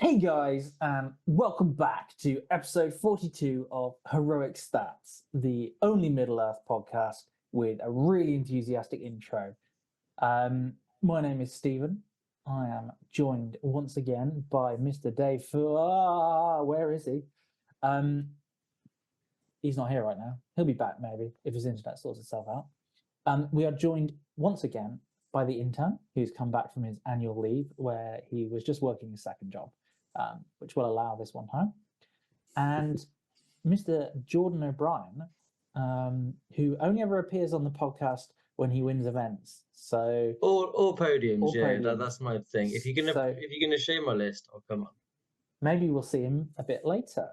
Hey guys, and welcome back to episode 42 of Heroic Stats, the only Middle-earth podcast with a really enthusiastic intro. My name is Stephen. I am joined once again by Mr. Dave. Where is he? He's not here right now. He'll be back maybe if his internet sorts itself out. We are joined once again by the intern who's come back from his annual leave where he was just working his second job. Which will allow this one time. And Mr. Jordan O'Brien, who only ever appears on the podcast when he wins events. So or podiums, or yeah, podiums. that's my thing. If you're gonna share my list, I'll come on. Maybe we'll see him a bit later.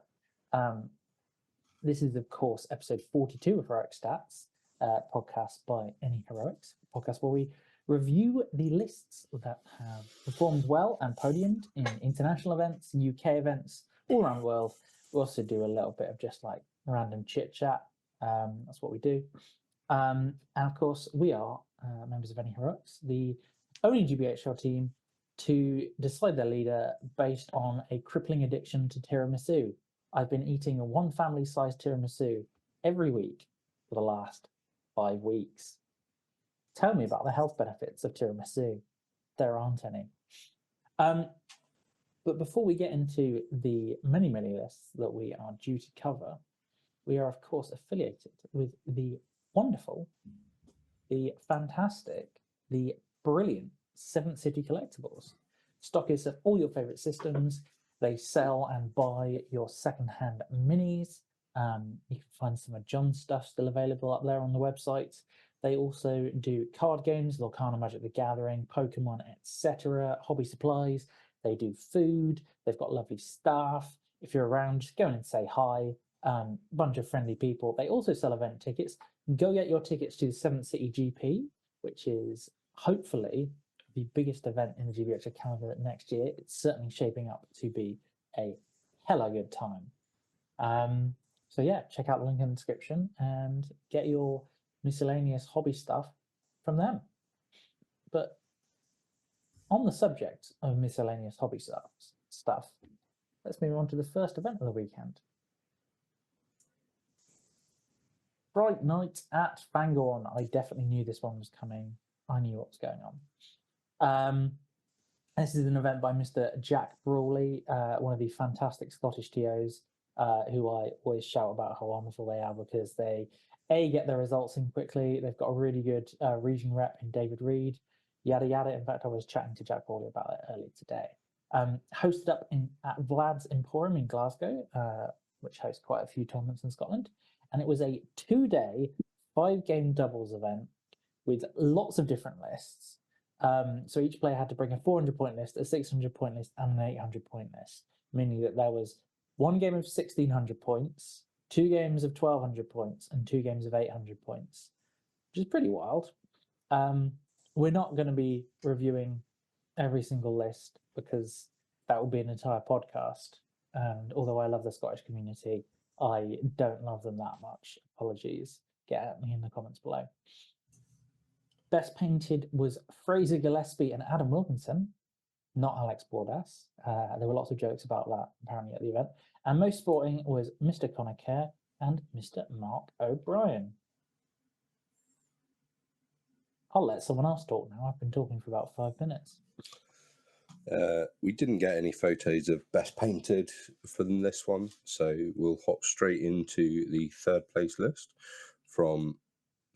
This is, of course, episode 42 of Heroic Stats, podcast by Any Heroics, podcast where we review the lists that have performed well and podiumed in international events, UK events, all around the world. We also do a little bit of just like random chit chat. That's what we do. And of course, we are members of Any Heroics, the only GBHL team to decide their leader based on a crippling addiction to tiramisu. I've been eating a one family-sized tiramisu every week for the last 5 weeks. Tell me about the health benefits of tiramisu. There aren't any. But before we get into the many lists that we are due to cover, we are, of course, affiliated with the wonderful, the fantastic, the brilliant 7th City Collectibles. Stockists of all your favourite systems. They sell and buy your second-hand minis. You can find some of John's stuff still available up there on the website. They also do card games, Lorcana Magic the Gathering, Pokemon, etc., hobby supplies. They do food. They've got lovely staff. If you're around, just go in and say hi. Bunch of friendly people. They also sell event tickets. Go get your tickets to the 7th City GP, which is hopefully the biggest event in the GBHL calendar next year. It's certainly shaping up to be a hella good time. So yeah, check out the link in the description and get your miscellaneous hobby stuff from them. But on the subject of miscellaneous hobby stuff, let's move on to the first event of the weekend. Fright Night at Fangorn. I definitely knew this one was coming. I knew what was going on. This is an event by Mr. Jack Brawley, one of the fantastic Scottish TOs, who I always shout about how wonderful they are because they get their results in quickly. They've got a really good region rep in David Reed, yada yada. In fact, I was chatting to Jack Brawley about it earlier today. Hosted up at Vlad's Emporium in Glasgow, which hosts quite a few tournaments in Scotland. And it was a 2-day, 5-game doubles event with lots of different lists. So each player had to bring a 400-point list, a 600-point list, and an 800-point list, meaning that there was one game of 1,600 points, 2 games of 1,200 points, and 2 games of 800 points, which is pretty wild. We're not going to be reviewing every single list because that will be an entire podcast. And although I love the Scottish community, I don't love them that much. Apologies. Get at me in the comments below. Best painted was Fraser Gillespie and Adam Wilkinson, not Alex Bordas. There were lots of jokes about that apparently at the event. And most sporting was Mr. Connor Kerr and Mr. Mark O'Brien. I'll let someone else talk now. I've been talking for about 5 minutes. We didn't get any photos of best painted for this one, so we'll hop straight into the third place list from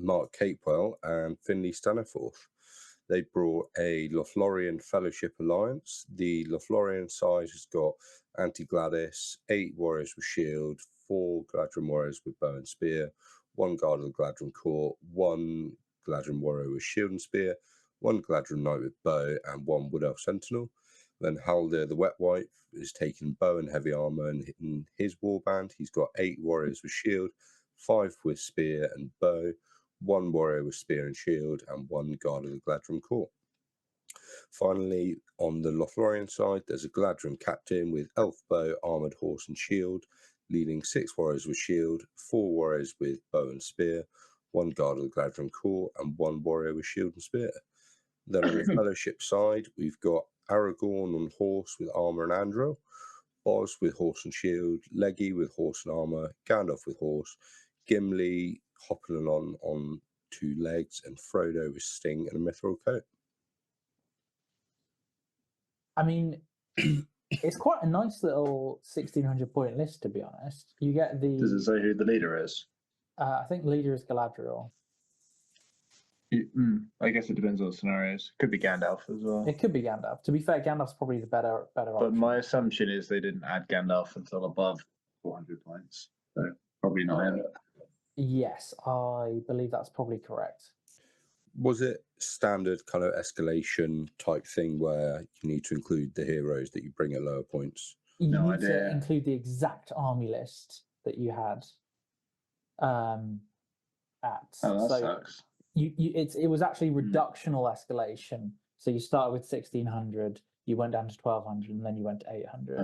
Mark Capewell and Finley Staniforth. They brought a Lothlorien Fellowship Alliance. The Lothlorien side has got Anti-Gladys, 8 Warriors with Shield, 4 Gladron Warriors with Bow and Spear, 1 Guard of the Gladron Court, 1 Gladron Warrior with Shield and Spear, 1 Gladron Knight with Bow, and 1 Wood Elf Sentinel. Then Haldir the Wet Wipe is taking Bow and Heavy Armour in his warband. He's got 8 Warriors with Shield, 5 with Spear and Bow, 1 Warrior with Spear and Shield, and 1 Guard of the Gladron Court. Finally, on the Lothlorien side, there's a Gladron Captain with Elf Bow, Armoured Horse and Shield, leading 6 Warriors with Shield, 4 Warriors with Bow and Spear, 1 Guard of the Gladron Court, and 1 Warrior with Shield and Spear. Then on the Fellowship side, we've got Aragorn on horse with armor and Andril, Boz with horse and shield, Leggy with horse and armor, Gandalf with horse, Gimli hopping along on 2 legs, and Frodo with sting and a mithril coat. I mean, it's quite a nice little 1,600 point list, to be honest. You get the. Does it say who the leader is? I think the leader is Galadriel. I guess it depends on the scenarios. Could be Gandalf as well. It could be Gandalf. To be fair, Gandalf's probably the better But option. my assumption is they didn't add Gandalf until above 400 points. So probably not him. Yes, I believe that's probably correct. Was it standard kind of escalation type thing where you need to include the heroes that you bring at lower points? You No need to idea. include the exact army list that you had. Oh, that sucks. It was actually reductional escalation. So you started with 1,600, you went down to 1,200, and then you went to 800.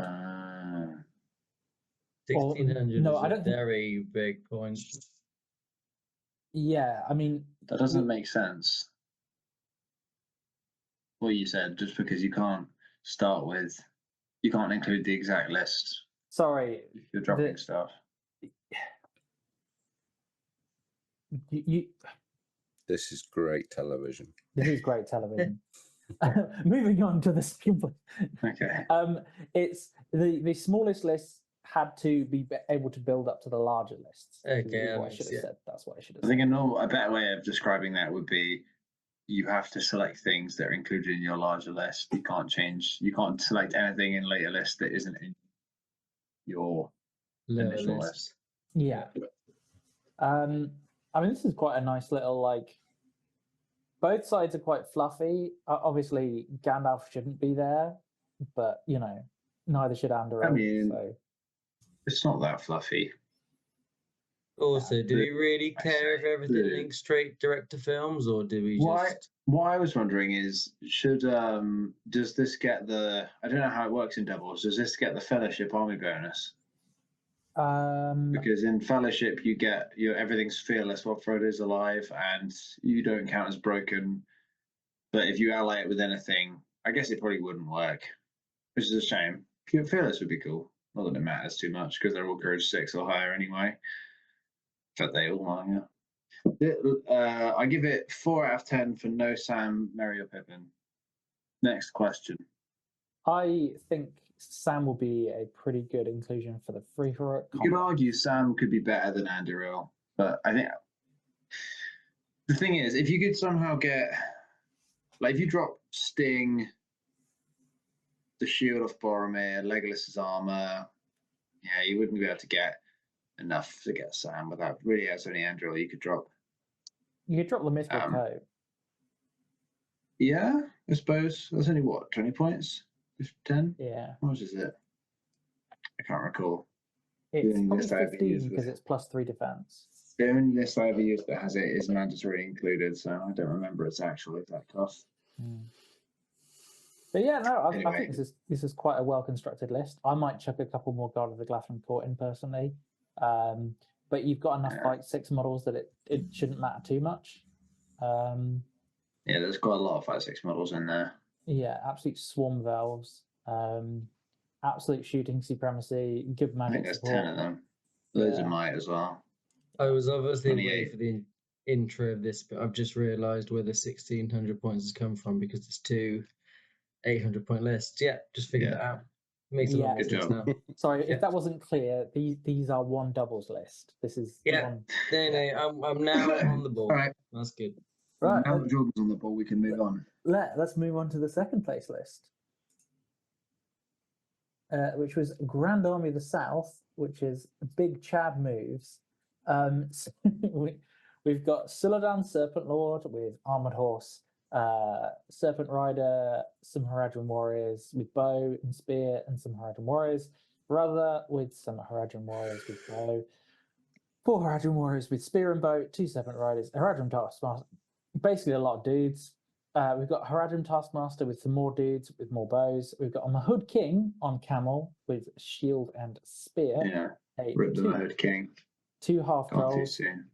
1,600 no, is I a don't think- very big point. Yeah, I mean, That doesn't make sense. What you said, just because you can't include the exact list sorry, if you're dropping stuff. you This is great television. this is great television. Moving on to the second one. Okay. It's the smallest list had to be able to build up to the larger lists. Okay, is that what I makes should have sense. said. That's what I should have I said. think a better way of describing that would be you have to select things that are included in your larger list. You can't select anything in later list that isn't in your Lower initial list. list. Yeah. I mean, this is quite a nice little, like, both sides are quite fluffy. Obviously, Gandalf shouldn't be there, but, you know, neither should Andoril. I mean, so. It's not that fluffy. Also, do we really I care if say everything the- links straight direct to films, or do we Why? just? What I was wondering is, does this get I don't know how it works in Devils. Does this get the Fellowship army bonus? Because in Fellowship you get everything's fearless while Frodo's alive, and you don't count as broken. But if you ally it with anything, I guess it probably wouldn't work, which is a shame. Fearless would be cool. Not that it matters too much because they're all courage 6 or higher anyway. But they all are, yeah. I give it 4 out of 10 for no Sam, Merry, or Pippin. Next question. I think Sam will be a pretty good inclusion for the free heroic You could combat. argue Sam could be better than Andoril, but I think the thing is, if you could somehow get, like, if you drop Sting, the Shield of Boromir, Legolas's armor, yeah, you wouldn't be able to get enough to get Sam without really. As only Andoril you could drop. You could drop the Mithril coat. Yeah, I suppose that's only what 20 points, 10. Yeah. How much is it? I can't recall. It's Doing probably this I haven't 15 used because with- it's +3 defense. The only list I ever used that has it is mandatory included, so I don't remember its actual exact cost. But yeah, no, I Anyway. think this is quite a well constructed list. I might chuck a couple more Guard of the Glatham Court in personally, but you've got enough Yeah. Fight 6 models that it shouldn't matter too much. Yeah, there's quite a lot of 5/6 models in there. Yeah, absolute swarm of elves, absolute shooting supremacy, good I magic think there's support. 10 of them. Loads Yeah. of might as well. I was obviously 28. waiting for the intro of this, but I've just realised where the 1,600 points has come from because there's 2 800-point lists. Yeah, just figured Yeah. it out. Makes a lot more Good sense job. now. Sorry, Yeah. if that wasn't clear, these are one doubles list. This is Yeah. one. No, I'm now on the ball. All right. That's good. Right, Now that Jordan's on the ball, we can move on. let's move on to the second place list, which was Grand Army of the South, which is Big Chad moves. So we've got Suladan Serpent Lord with Armored Horse, Serpent Rider, some Haradrim Warriors with bow and spear, and some Haradrim Warriors. Brother with some Haradrim Warriors with bow. 4 Haradrim Warriors with spear and bow, 2 Serpent Riders, Haradrim Taskmaster. Basically a lot of dudes. We've got Haradrim Taskmaster with some more dudes with more bows. We've got a Mahud King on camel with shield and spear. Yeah, Rip the Mahud King. 2 half Gone too trolls. soon.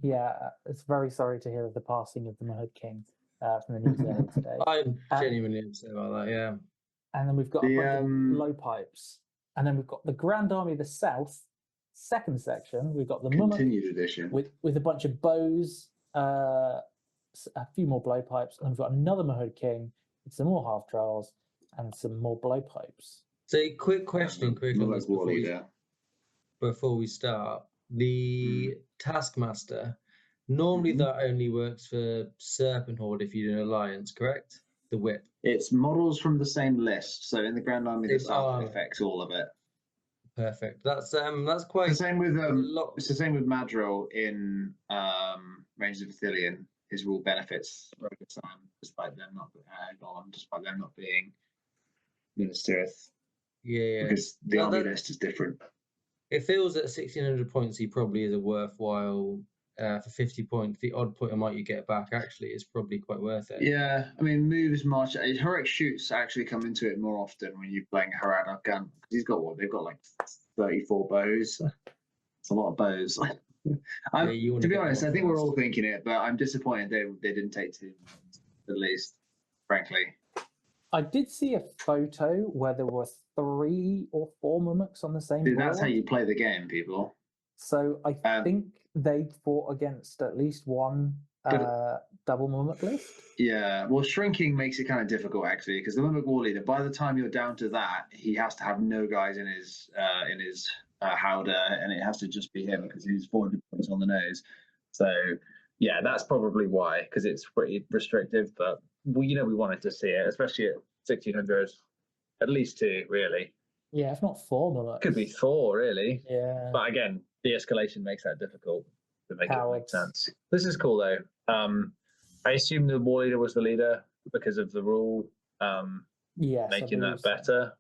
Yeah, it's very sorry to hear of the passing of the Mahud King. from the news earlier today. I'm genuinely upset about that. Yeah. And then we've got a bunch of blowpipes. And then we've got the Grand Army of the South, second section. We've got the continued edition with a bunch of bows, a few more blowpipes, and we've got another Mahud King with some more half trials and some more blowpipes. So, quick question, on this before we start. The Taskmaster, normally that only works for Serpent Horde if you do an alliance, correct? The whip. It's models from the same list, so in the Grand Army of the South, it affects all of it. Perfect. That's quite. It's the same with it's the same with Madril in Rangers of Ithilien. His rule benefits Rogasan, despite them not despite them not being Minas Tirith. Yeah, because the army list is different. It feels at 1600 points, he probably is a worthwhile. For 50 points, the odd point amount you get back actually is probably quite worth it. Yeah, I mean, moves march. Heroic shoots actually come into it more often when you're playing Harad Argan. He's got they've got like 34 bows. It's a lot of bows. To be honest, I think we're all thinking it, but I'm disappointed they didn't take 2 at least, frankly. I did see a photo where there were 3 or 4 mimics on the same board. That's how you play the game, people. So I think they fought against at least one double mimic list. Yeah, well, shrinking makes it kind of difficult actually, because the mimic war leader, by the time you're down to that, he has to have no guys in his Horde, and it has to just be him because he's 400 points on the nose. So yeah, that's probably why, because it's pretty restrictive. But we wanted to see it, especially at 1600, at least 2 really. Yeah, if not 4 mimics. Could be 4 really. Yeah. But again, the escalation makes that difficult to make it make sense. This is cool though. I assume the war leader was the leader because of the rule. Making that better.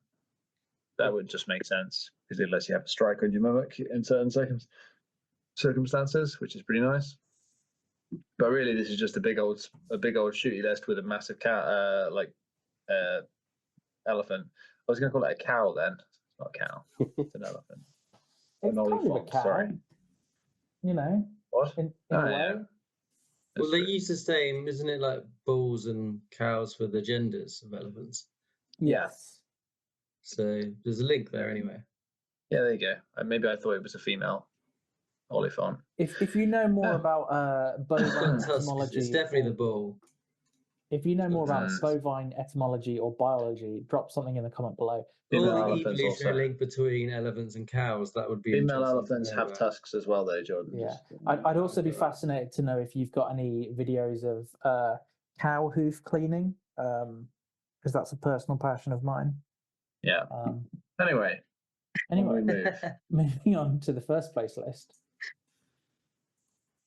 That would just make sense because it lets you have a striker and you mimic in certain circumstances, which is pretty nice. But really, this is just a big old shooty list with a massive elephant. I was going to call it a cow then. It's not a cow. It's an elephant. It's kind of a cow. Sorry. What? In a way. Yeah. Well, they use the same, isn't it, like bulls and cows for the genders of elephants? Yes. So there's a link there anyway. Yeah, there you go. Maybe I thought it was a female Oliphant. If you know more about bovine etymology, it's definitely the bull. If you know more about bovine etymology or biology, drop something in the comment below. Or the evolutionary link between elephants and cows, that would be female elephants have tusks as well, though, Jordan. Yeah, I'd also be fascinated to know if you've got any videos of cow hoof cleaning, because that's a personal passion of mine. Yeah. Anyway, moving on to the first place list.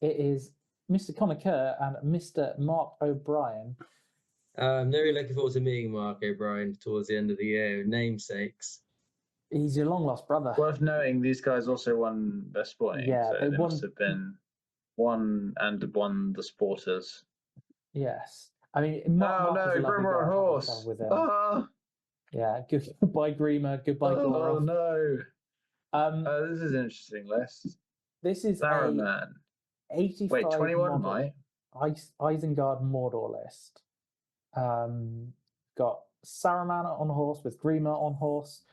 It is Mr. Connor Kerr and Mr. Mark O'Brien. I'm very looking forward to meeting Mark O'Brien towards the end of the year. Namesakes. He's your long lost brother. Worth knowing, these guys also won Best Sporting. Yeah, so they must have been won the Sporters. Yes. I mean, Mark is a Grimmer on horse. With him. Yeah, goodbye Grima, goodbye Glorov. No. This is an interesting list. This is Saruman. 85 Wait, 21 might. Isengard and Mordor list. Got Saruman on horse with Grima on horse,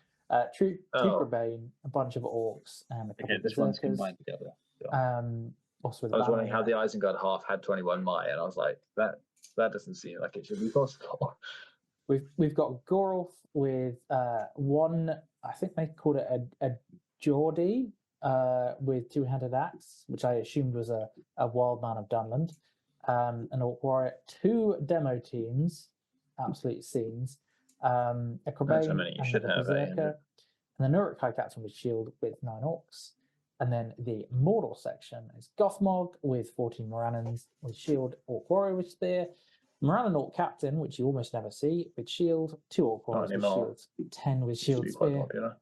Trooper Bane, a bunch of orcs, and a couple of this one's berserkers. combined together. Also with I was wondering how the Isengard half had 21 might, and I was like, that doesn't seem like it should be possible. We've got Gorolf with one, I think they called it a Geordie with two-handed axe, which I assumed was a wild man of Dunland. An Orc Warrior, 2 demo teams, absolute scenes. A Crabane, and a Berserker, and the Uruk-hai Captain with shield with 9 orcs. And then the Mordor section is Gothmog with 14 Morannons with shield, Orc Warrior with spear, Morannon Orc Captain, which you almost never see, with shield, 2 Orc Warriors with shields, 10 with shield spear.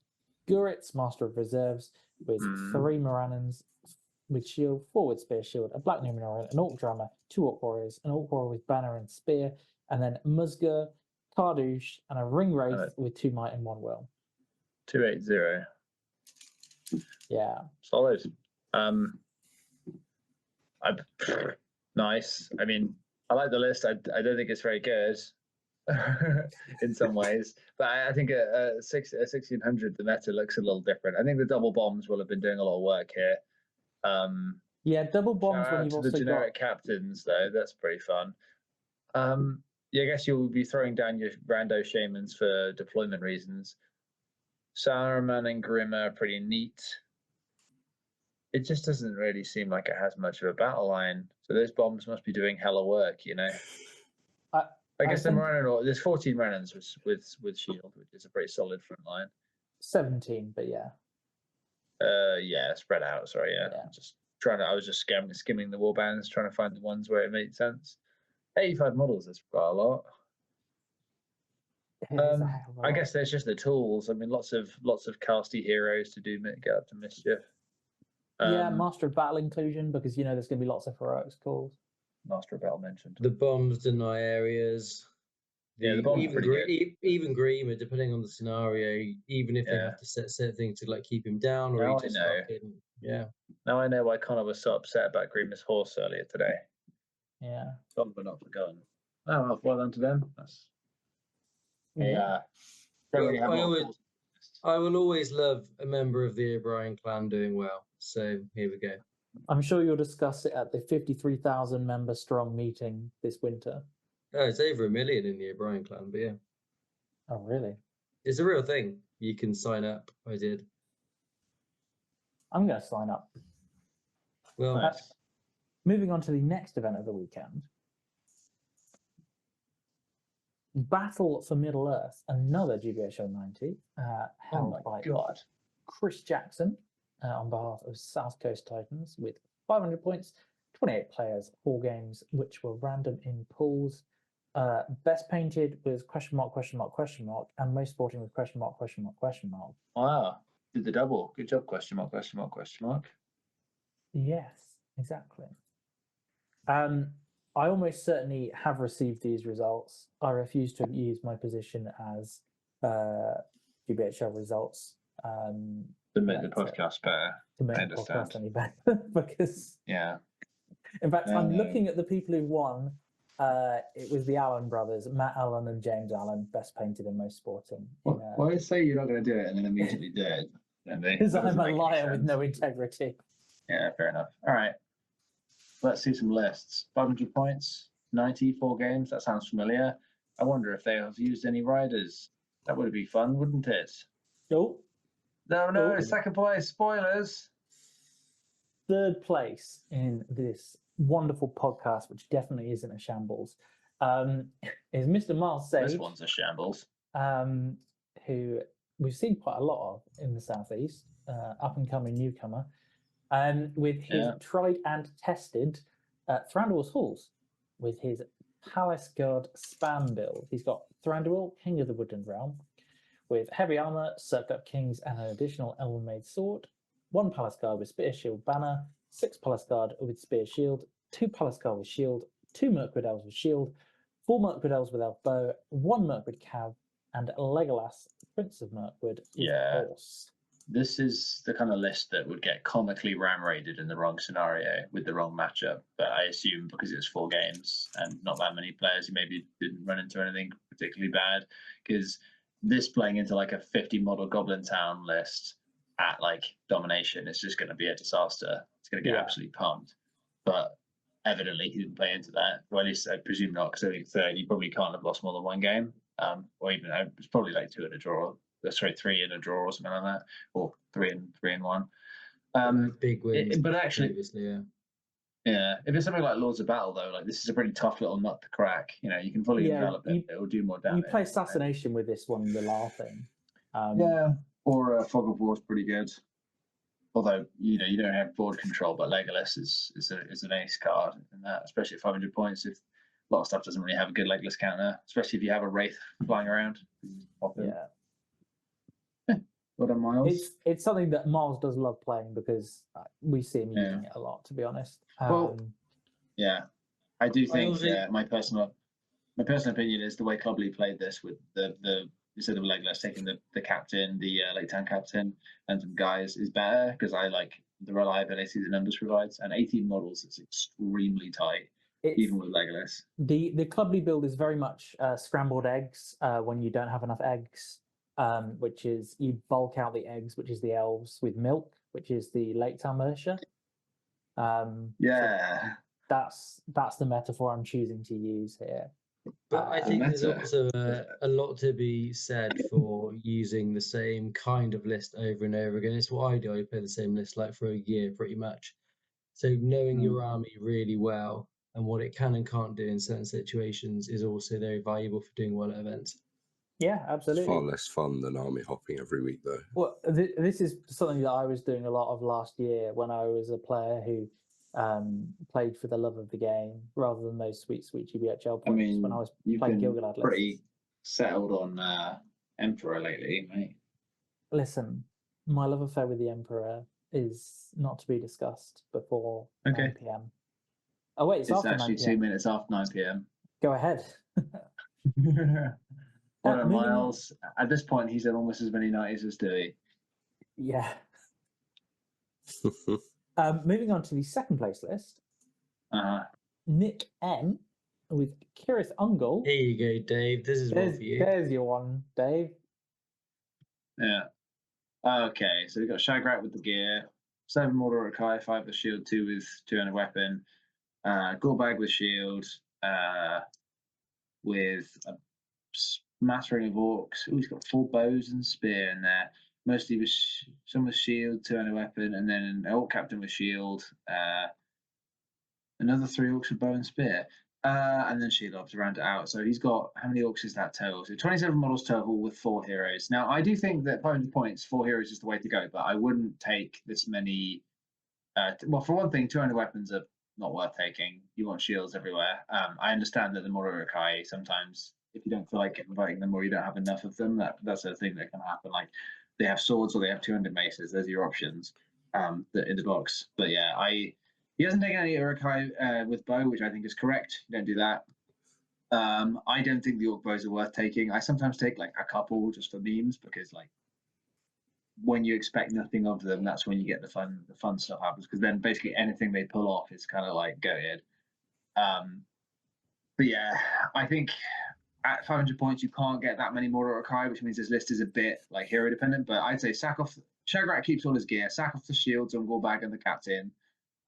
Guritz, Master of Reserves, with 3 Morannons with shield, 4 with spear shield, a Black Numenorian, an Orc Drummer, 2 Orc Warriors, an Orc Warrior with banner and spear, and then Musga, Kardouche, and a Ring Wraith with 2 might and 1 will. 280. Yeah. Solid. Nice. I mean, I like the list. I don't think it's very good in some ways, but I think a 1600 the meta looks a little different. I think the double bombs will have been doing a lot of work here. Yeah, double bombs Shout when out you've to also the generic got captains though. That's pretty fun. Yeah, I guess you'll be throwing down your rando shamans for deployment reasons. Saruman and Grim are pretty neat. It just doesn't really seem like it has much of a battle line. So those bombs must be doing hella work, you know. I guess the Moran, there's 14 Morans with shield, which is a pretty solid front line. 17, but yeah. Yeah, spread out. Sorry, yeah. Just trying to. I was just skimming the warbands, trying to find the ones where it made sense. 85 models is quite a lot. I guess there's just the tools. I mean, lots of casty heroes to get up to mischief. Yeah, Master of Battle inclusion, because you know there's going to be lots of heroics calls. Master of Battle mentioned. The bombs deny areas. Yeah, the bombs even Grima, depending on the scenario, even if they have to set things to like keep him down or now he just Now I know why Connor was so upset about Grima's horse earlier today. Yeah. Gone but not forgotten. Oh, well done to them. That's yeah. I will always love a member of the O'Brien clan doing well. So here we go. I'm sure you'll discuss it at the 53,000 member strong meeting this winter. Oh, it's over 1 million in the O'Brien clan, but yeah. Oh, really? It's a real thing. You can sign up. I did. I'm going to sign up. Well, moving on to the next event of the weekend. Battle for Middle Earth, another GBHL 90, held by Chris Jackson on behalf of South Coast Titans with 500 points, 28 players, 4 games, which were random in pools. Best painted was ? And most sporting was ? Wow, did the double. Good job, ? Yes, exactly. I almost certainly have received these results. I refuse to use my position as GBHL results. To make the podcast better. To make the podcast any better. Because, in fact, I'm looking at the people who won. It was the Allen brothers, Matt Allen and James Allen, best painted and most sporting. Why say you're not going to do it and then immediately do it? Because I'm a liar with no integrity. Yeah, fair enough. All right. Let's see some lists. 500 points, 94 games. That sounds familiar. I wonder if they have used any riders. That would be fun, wouldn't it? Oh. No, second place. Spoilers. Third place in this wonderful podcast, which definitely isn't a shambles, is Mr. Miles Sage. This one's a shambles. Who we've seen quite a lot of in the Southeast, up and coming newcomer. With his tried and tested Thranduil's Halls, with his Palace Guard spam build. He's got Thranduil, King of the Woodland Realm, with heavy armor, Circuit Kings, and an additional Elven-made sword. 1 Palace Guard with Spear Shield Banner, 6 Palace Guard with Spear Shield, 2 Palace Guard with Shield, 2 Mirkwood Elves with Shield, 4 Mirkwood Elves with Elf Bow, 1 Mirkwood Cav, and Legolas, Prince of Mirkwood, with horse. This is the kind of list that would get comically ram-raided in the wrong scenario with the wrong matchup. But I assume because it's 4 games and not that many players, you maybe didn't run into anything particularly bad. Because this playing into like a 50 model Goblin Town list at like domination is just going to be a disaster. It's going to get absolutely pumped. But evidently he didn't play into that. Well, at least I presume not, because I think third, you probably can't have lost more than 1 game. Or even it's probably like 2 in a draw. Sorry, 3 in a draw or something like that, or 3 and 1. Big wins, but actually, if it's something like Lords of Battle though, like this is a pretty tough little nut to crack. You know, you can fully develop it; it will do more damage. You play Assassination with this one, the laughing. Or Fog of War is pretty good. Although you don't have board control, but Legolas is an ace card in that, especially at 500 points. If a lot of stuff doesn't really have a good Legolas counter, especially if you have a Wraith flying around. What on Miles? It's something that Miles does love playing because we see him using it a lot, to be honest. I do think my personal opinion is the way Clubley played this with the instead of Legolas taking the captain, the Lake Town captain, and some guys is better because I like the reliability that numbers provides. And 18 models is extremely tight. even with Legolas. The clubly build is very much scrambled eggs when you don't have enough eggs, which is you bulk out the eggs, which is the elves, with milk, which is the Lake Town militia. Yeah. So that's the metaphor I'm choosing to use here. But I think there's meta. also a lot to be said for using the same kind of list over and over again. It's what I do. I play the same list like for a year pretty much. So knowing your army really well and what it can and can't do in certain situations is also very valuable for doing well at events. Yeah, It's absolutely. far less fun than army hopping every week, though. Well, this is something that I was doing a lot of last year when I was a player who played for the love of the game rather than those sweet GBHL points. I mean, when I was you've playing been Gilgalad pretty lists. settled on Emperor lately, mate. Listen, my love affair with the Emperor is not to be discussed before 9 p.m. Oh wait, it's after actually 9 p.m. 2 minutes after 9 p.m. Go ahead. Well, moving on. Miles, at this point, he's had almost as many 90s as Dewey. Yeah. Moving on to the second place list. Nick N with Cirith Ungol. Here you go, Dave. This is one for you. There's your one, Dave. Yeah. Okay, so we've got Shagrat with the gear, 7 Mordor Kai, 5 with shield, 2 with 200 weapon, Gorbag with shield, with a smattering of orcs. Ooh, he's got 4 bows and spear in there. Mostly with some with shield, 200 weapon, and then an orc captain with shield, another 3 orcs with bow and spear, and then shield up to round it out. So he's got, how many orcs is that total? So 27 models total with 4 heroes. Now, I do think that 500 points, 4 heroes is the way to go, but I wouldn't take this many. Well, for one thing, 200 weapons are not worth taking. You want shields everywhere. I understand that the Mordor Kai, sometimes if you don't feel like inviting them or you don't have enough of them, that's a thing that can happen. Like, they have swords or they have 200 maces. There's your options in the box. But yeah, he hasn't taken any Urukai with bow, which I think is correct. You don't do that. I don't think the orc bows are worth taking. I sometimes take like a couple just for memes because like when you expect nothing of them, that's when you get the fun stuff happens. Because then basically anything they pull off is kind of like goated. But yeah, I think at 500 points, you can't get that many more Urukai, which means this list is a bit like hero dependent. But I'd say sack off. Shagrat keeps all his gear. Sack off the shields on Gorbag and the captain.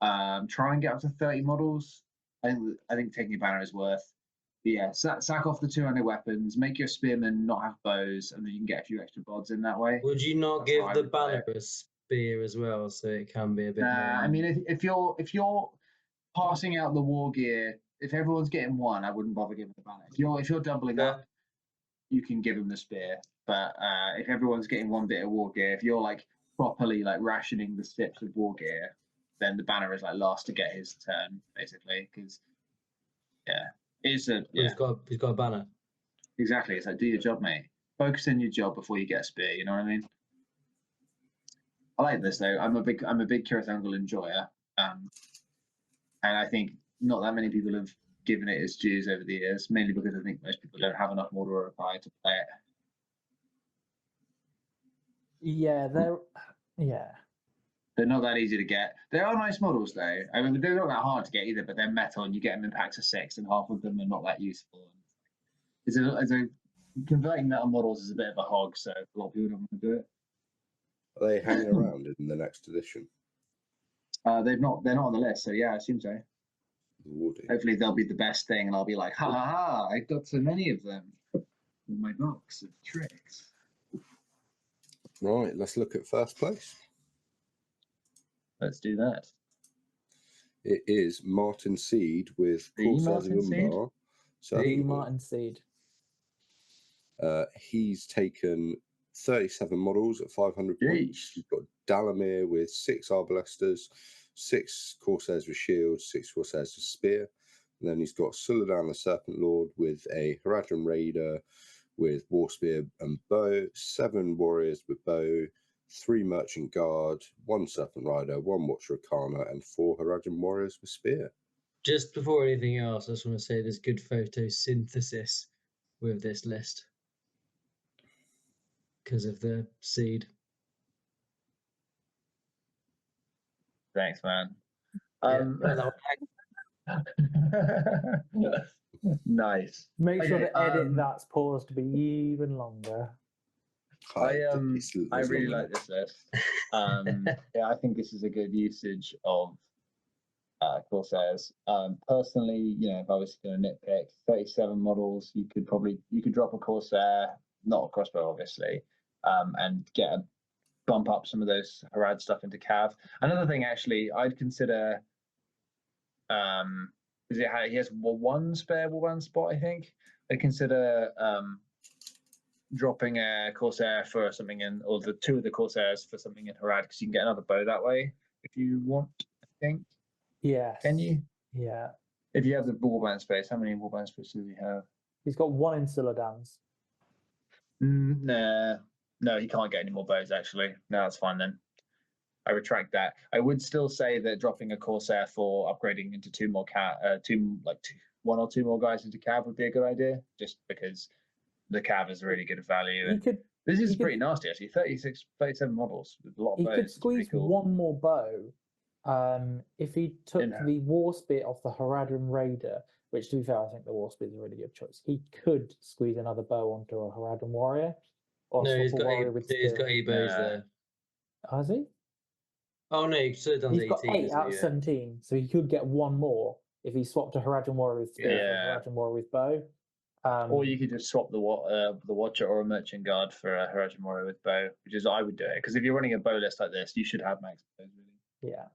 Try and get up to 30 models. I think taking a banner is worth. But yeah, sack off the 200 weapons. Make your spearmen not have bows, and then you can get a few extra bods in that way. Would you not give the banner a spear as well, so it can be a bit more? I mean, if you're passing out the war gear. If everyone's getting one, I wouldn't bother giving the banner. If you're doubling up, you can give them the spear. But if everyone's getting one bit of war gear, if you're like properly like rationing the steps of war gear, then the banner is like last to get his turn, basically. Because he's got a banner. Exactly. It's like, do your job, mate. Focus on your job before you get a spear. You know what I mean? I like this though. I'm a big Cirith Ungol enjoyer, and I think not that many people have given it its dues over the years, mainly because I think most people don't have enough Mordor Urukai to play it. Yeah, they're not that easy to get. They are nice models though. I mean, they're not that hard to get either, but they're metal and you get them in packs of 6, and half of them are not that useful. Converting metal models is a bit of a hog, so a lot of people don't want to do it. Are they hanging around in the next edition? They're not on the list, so yeah, I assume so. Woody. Hopefully they'll be the best thing, and I'll be like, ha ha ha! I got so many of them in my box of tricks. Right, let's look at first place. Let's do that. It is Martin Seed with The Corsairs of Martin Seed? Umbar. the Martin Seed. He's taken 37 models at 500 points. You've got Dalamir with 6 Arbalesters, 6 Corsairs with shields, 6 Corsairs with spear. And then he's got Suladan the Serpent Lord with a Haradrim Raider with war spear and bow, 7 warriors with bow, 3 Merchant Guard, 1 Serpent Rider, 1 Watcher Arcana, and 4 Haradrim Warriors with spear. Just before anything else, I just want to say there's good photosynthesis with this list because of the seed. Thanks, man. Nice. Make sure Okay, to edit that's pause to be even longer. I It's really long like this list. Yeah, I think this is a good usage of Corsairs. Personally, if I was going to nitpick, 37 models, you could drop a Corsair, not a crossbow, obviously, and bump up some of those Harad stuff into Cav. Another thing, actually, I'd consider. He has one spare one spot, I think. I'd consider dropping a Corsair for something or the two of the Corsairs for something in Harad, because you can get another bow that way if you want, I think. Yes. Can you? Yeah. If you have the warband space, how many warband spaces does he have? He's got one in Suladan's. No, he can't get any more bows, actually. No, that's fine then. I retract that. I would still say that dropping a Corsair for upgrading into one or two more guys into Cav would be a good idea, just because the Cav is really good value. This is pretty nasty, actually. 37 models with a lot of bows. He could squeeze one more bow if he took the War Spear off the Haradrim Raider, which, to be fair, I think the War Spear is a really good choice. He could squeeze another bow onto a Haradrim Warrior. He's got 8 bows there. Has he? Oh no, he's done 18. He's got 8 out of 17, so he could get one more if he swapped a Haradrim Warrior with spear for a Haradrim Warrior with bow. Or you could just swap the Watcher or a Merchant Guard for a Haradrim Warrior with bow, which is I would do it, because if you're running a bow list like this, you should have max bows, really. Yeah.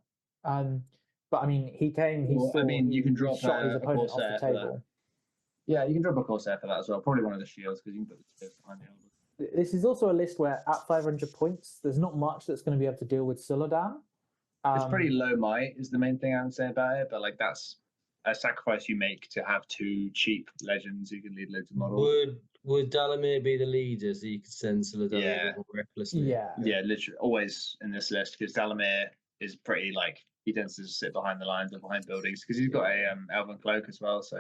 But I mean, you can drop shot his opponent off the table. Yeah, you can drop a Corsair for that as well. Probably one of the shields, because you can put the spears behind the elbow. This is also a list where at 500 points, there's not much that's going to be able to deal with Suladan. It's pretty low might is the main thing I would say about it, but that's a sacrifice you make to have two cheap legends who can lead loads of models. Would Dalamir be the leader so you could send Suladan more recklessly? Yeah, literally always in this list, because Dalamir is pretty he tends to sit behind the lines or behind buildings, because he's got a Elven Cloak as well. So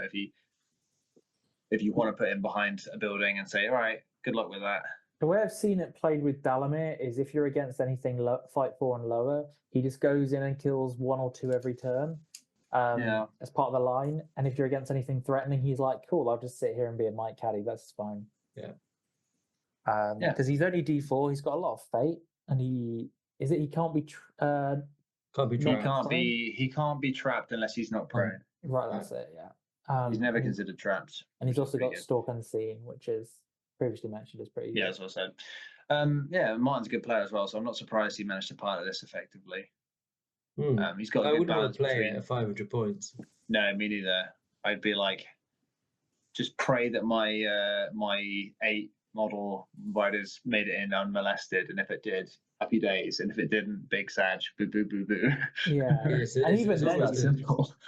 if you want to put him behind a building and say, all right, good luck with that. The way I've seen it played with Dalamir is if you're against anything fight 4 and lower, he just goes in and kills 1 or 2 every turn as part of the line. And if you're against anything threatening, he's like, cool, I'll just sit here and be a Might Caddy. That's fine. Yeah. Because he's only D4. He's got a lot of fate, and he can't be trapped. He can't be trapped unless he's not prone. Right, that's it. Yeah. He's never considered trapped. And he's also got Stalk Unseen, which is previously mentioned is pretty good. Yeah, that's what I said. Martin's a good player as well, so I'm not surprised he managed to pilot this effectively. He's got a good balance between... at 500 points. No, me neither. I'd be just pray that my 8 model riders made it in unmolested, and if it did, happy days, and if it didn't, big sag, boo boo boo boo. Yeah, and even then,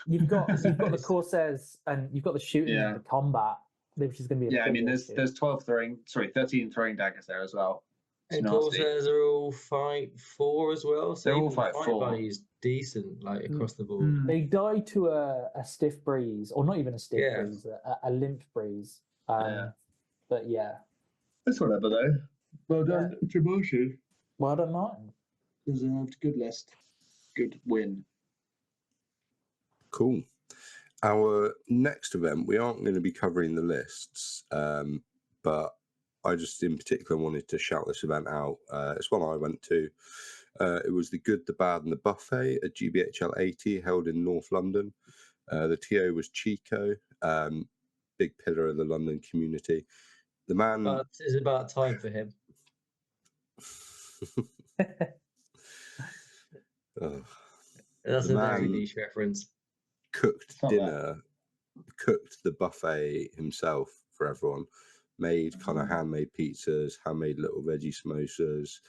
you've got the Corsairs, and you've got the shooting and the combat, which is going to be there's 13 throwing daggers there as well. And Corsairs are all fight 4 as well. So they're all fight 4. Is decent, across the board. They die to a stiff breeze, or not even a stiff breeze, a limp breeze. But yeah, that's whatever though. Well done, promotion. Well done, Martin. Deserved. Good list. Good win. Cool. Our next event, we aren't going to be covering the lists, but I just in particular wanted to shout this event out. It's one I went to. It was the Good, the Bad and the Buffet at GBHL 80 held in North London. The TO was Chico, big pillar of the London community. The man... But it's about time for him. That's a very niche reference. Cooked dinner, cooked the buffet himself for everyone, made kind of handmade pizzas, handmade little veggie samosas,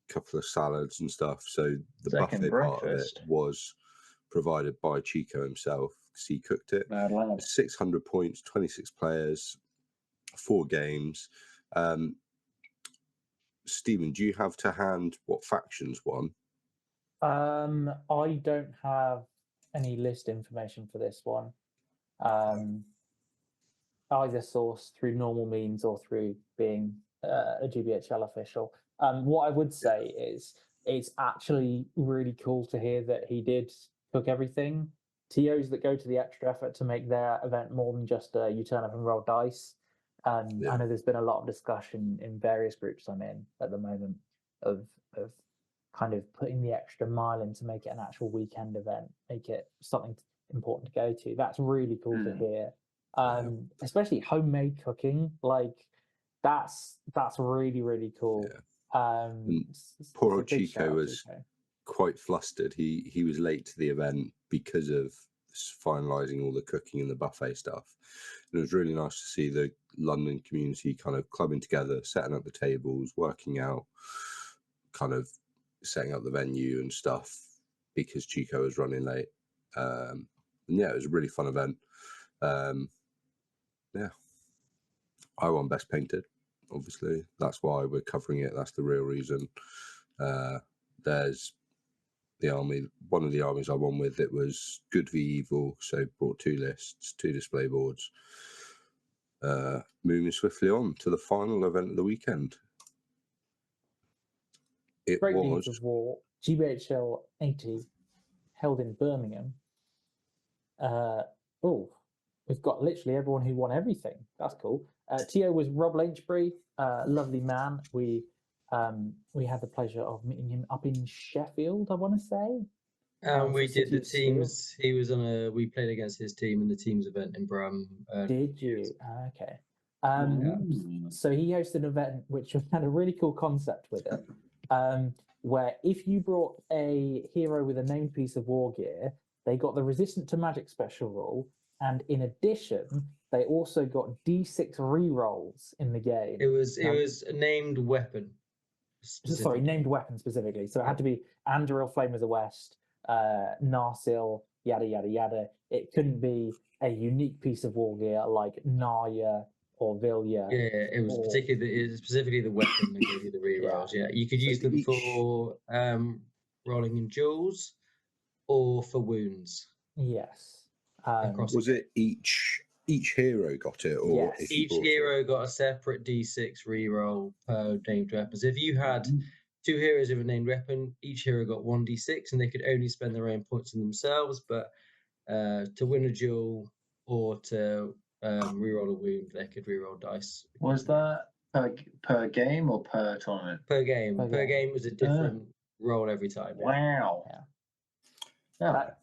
a couple of salads and stuff. So the buffet part of it was provided by Chico himself because he cooked it. 600 points, 26 players, 4 games. Stephen, do you have to hand what factions won? I don't have any list information for this one. Either sourced through normal means or through being a GBHL official. What I would say is it's actually really cool to hear that he did cook everything. TOs that go to the extra effort to make their event more than just you turn up and roll dice. I know there's been a lot of discussion in various groups I'm in at the moment of kind of putting the extra mile in to make it an actual weekend event, make it something important to go to. That's really cool to hear. Especially homemade cooking, like that's really, really cool. Poor old Chico was quite flustered. He was late to the event because of finalising all the cooking and the buffet stuff. And it was really nice to see the London community kind of clubbing together, setting up the tables, working out, kind of setting up the venue and stuff because Chico was running late. And yeah, it was a really fun event. I won Best Painted, obviously. That's why we're covering it. That's the real reason. There's the army, one of the armies I won with, it was Good v Evil, so brought 2 lists, 2 display boards. Moving swiftly on to the final event of the weekend. It Great was News of War, GBHL 80, held in Birmingham. We've got literally everyone who won everything. That's cool. TO was Rob Lynchbury, lovely man. We had the pleasure of meeting him up in Sheffield, I want to say. We did the teams. He was on we played against his team in the teams event in Brum. Did you? Okay. So he hosted an event which had a really cool concept with it, where if you brought a hero with a named piece of war gear, they got the resistant to magic special rule, and in addition, they also got D6 rerolls in the game. It was a named weapon. Sorry, named weapon specifically. So it had to be Anduril, Flame of the West, Narsil, yada yada yada. It couldn't be a unique piece of war gear like Narya or Vilya. Yeah, it was specifically the weapon that gave you the rerolls. Yeah, you could use them for rolling in duels or for wounds. Yes. Was it each hero got it, or yes. Each hero got a separate D6 reroll per named weapon. So if you had 2 heroes with a named weapon, each hero got 1d6, and they could only spend their own points on themselves. But to win a duel or to reroll a wound, they could reroll dice. Was that per game or per tournament? Per game. Per game was a different roll every time. Wow.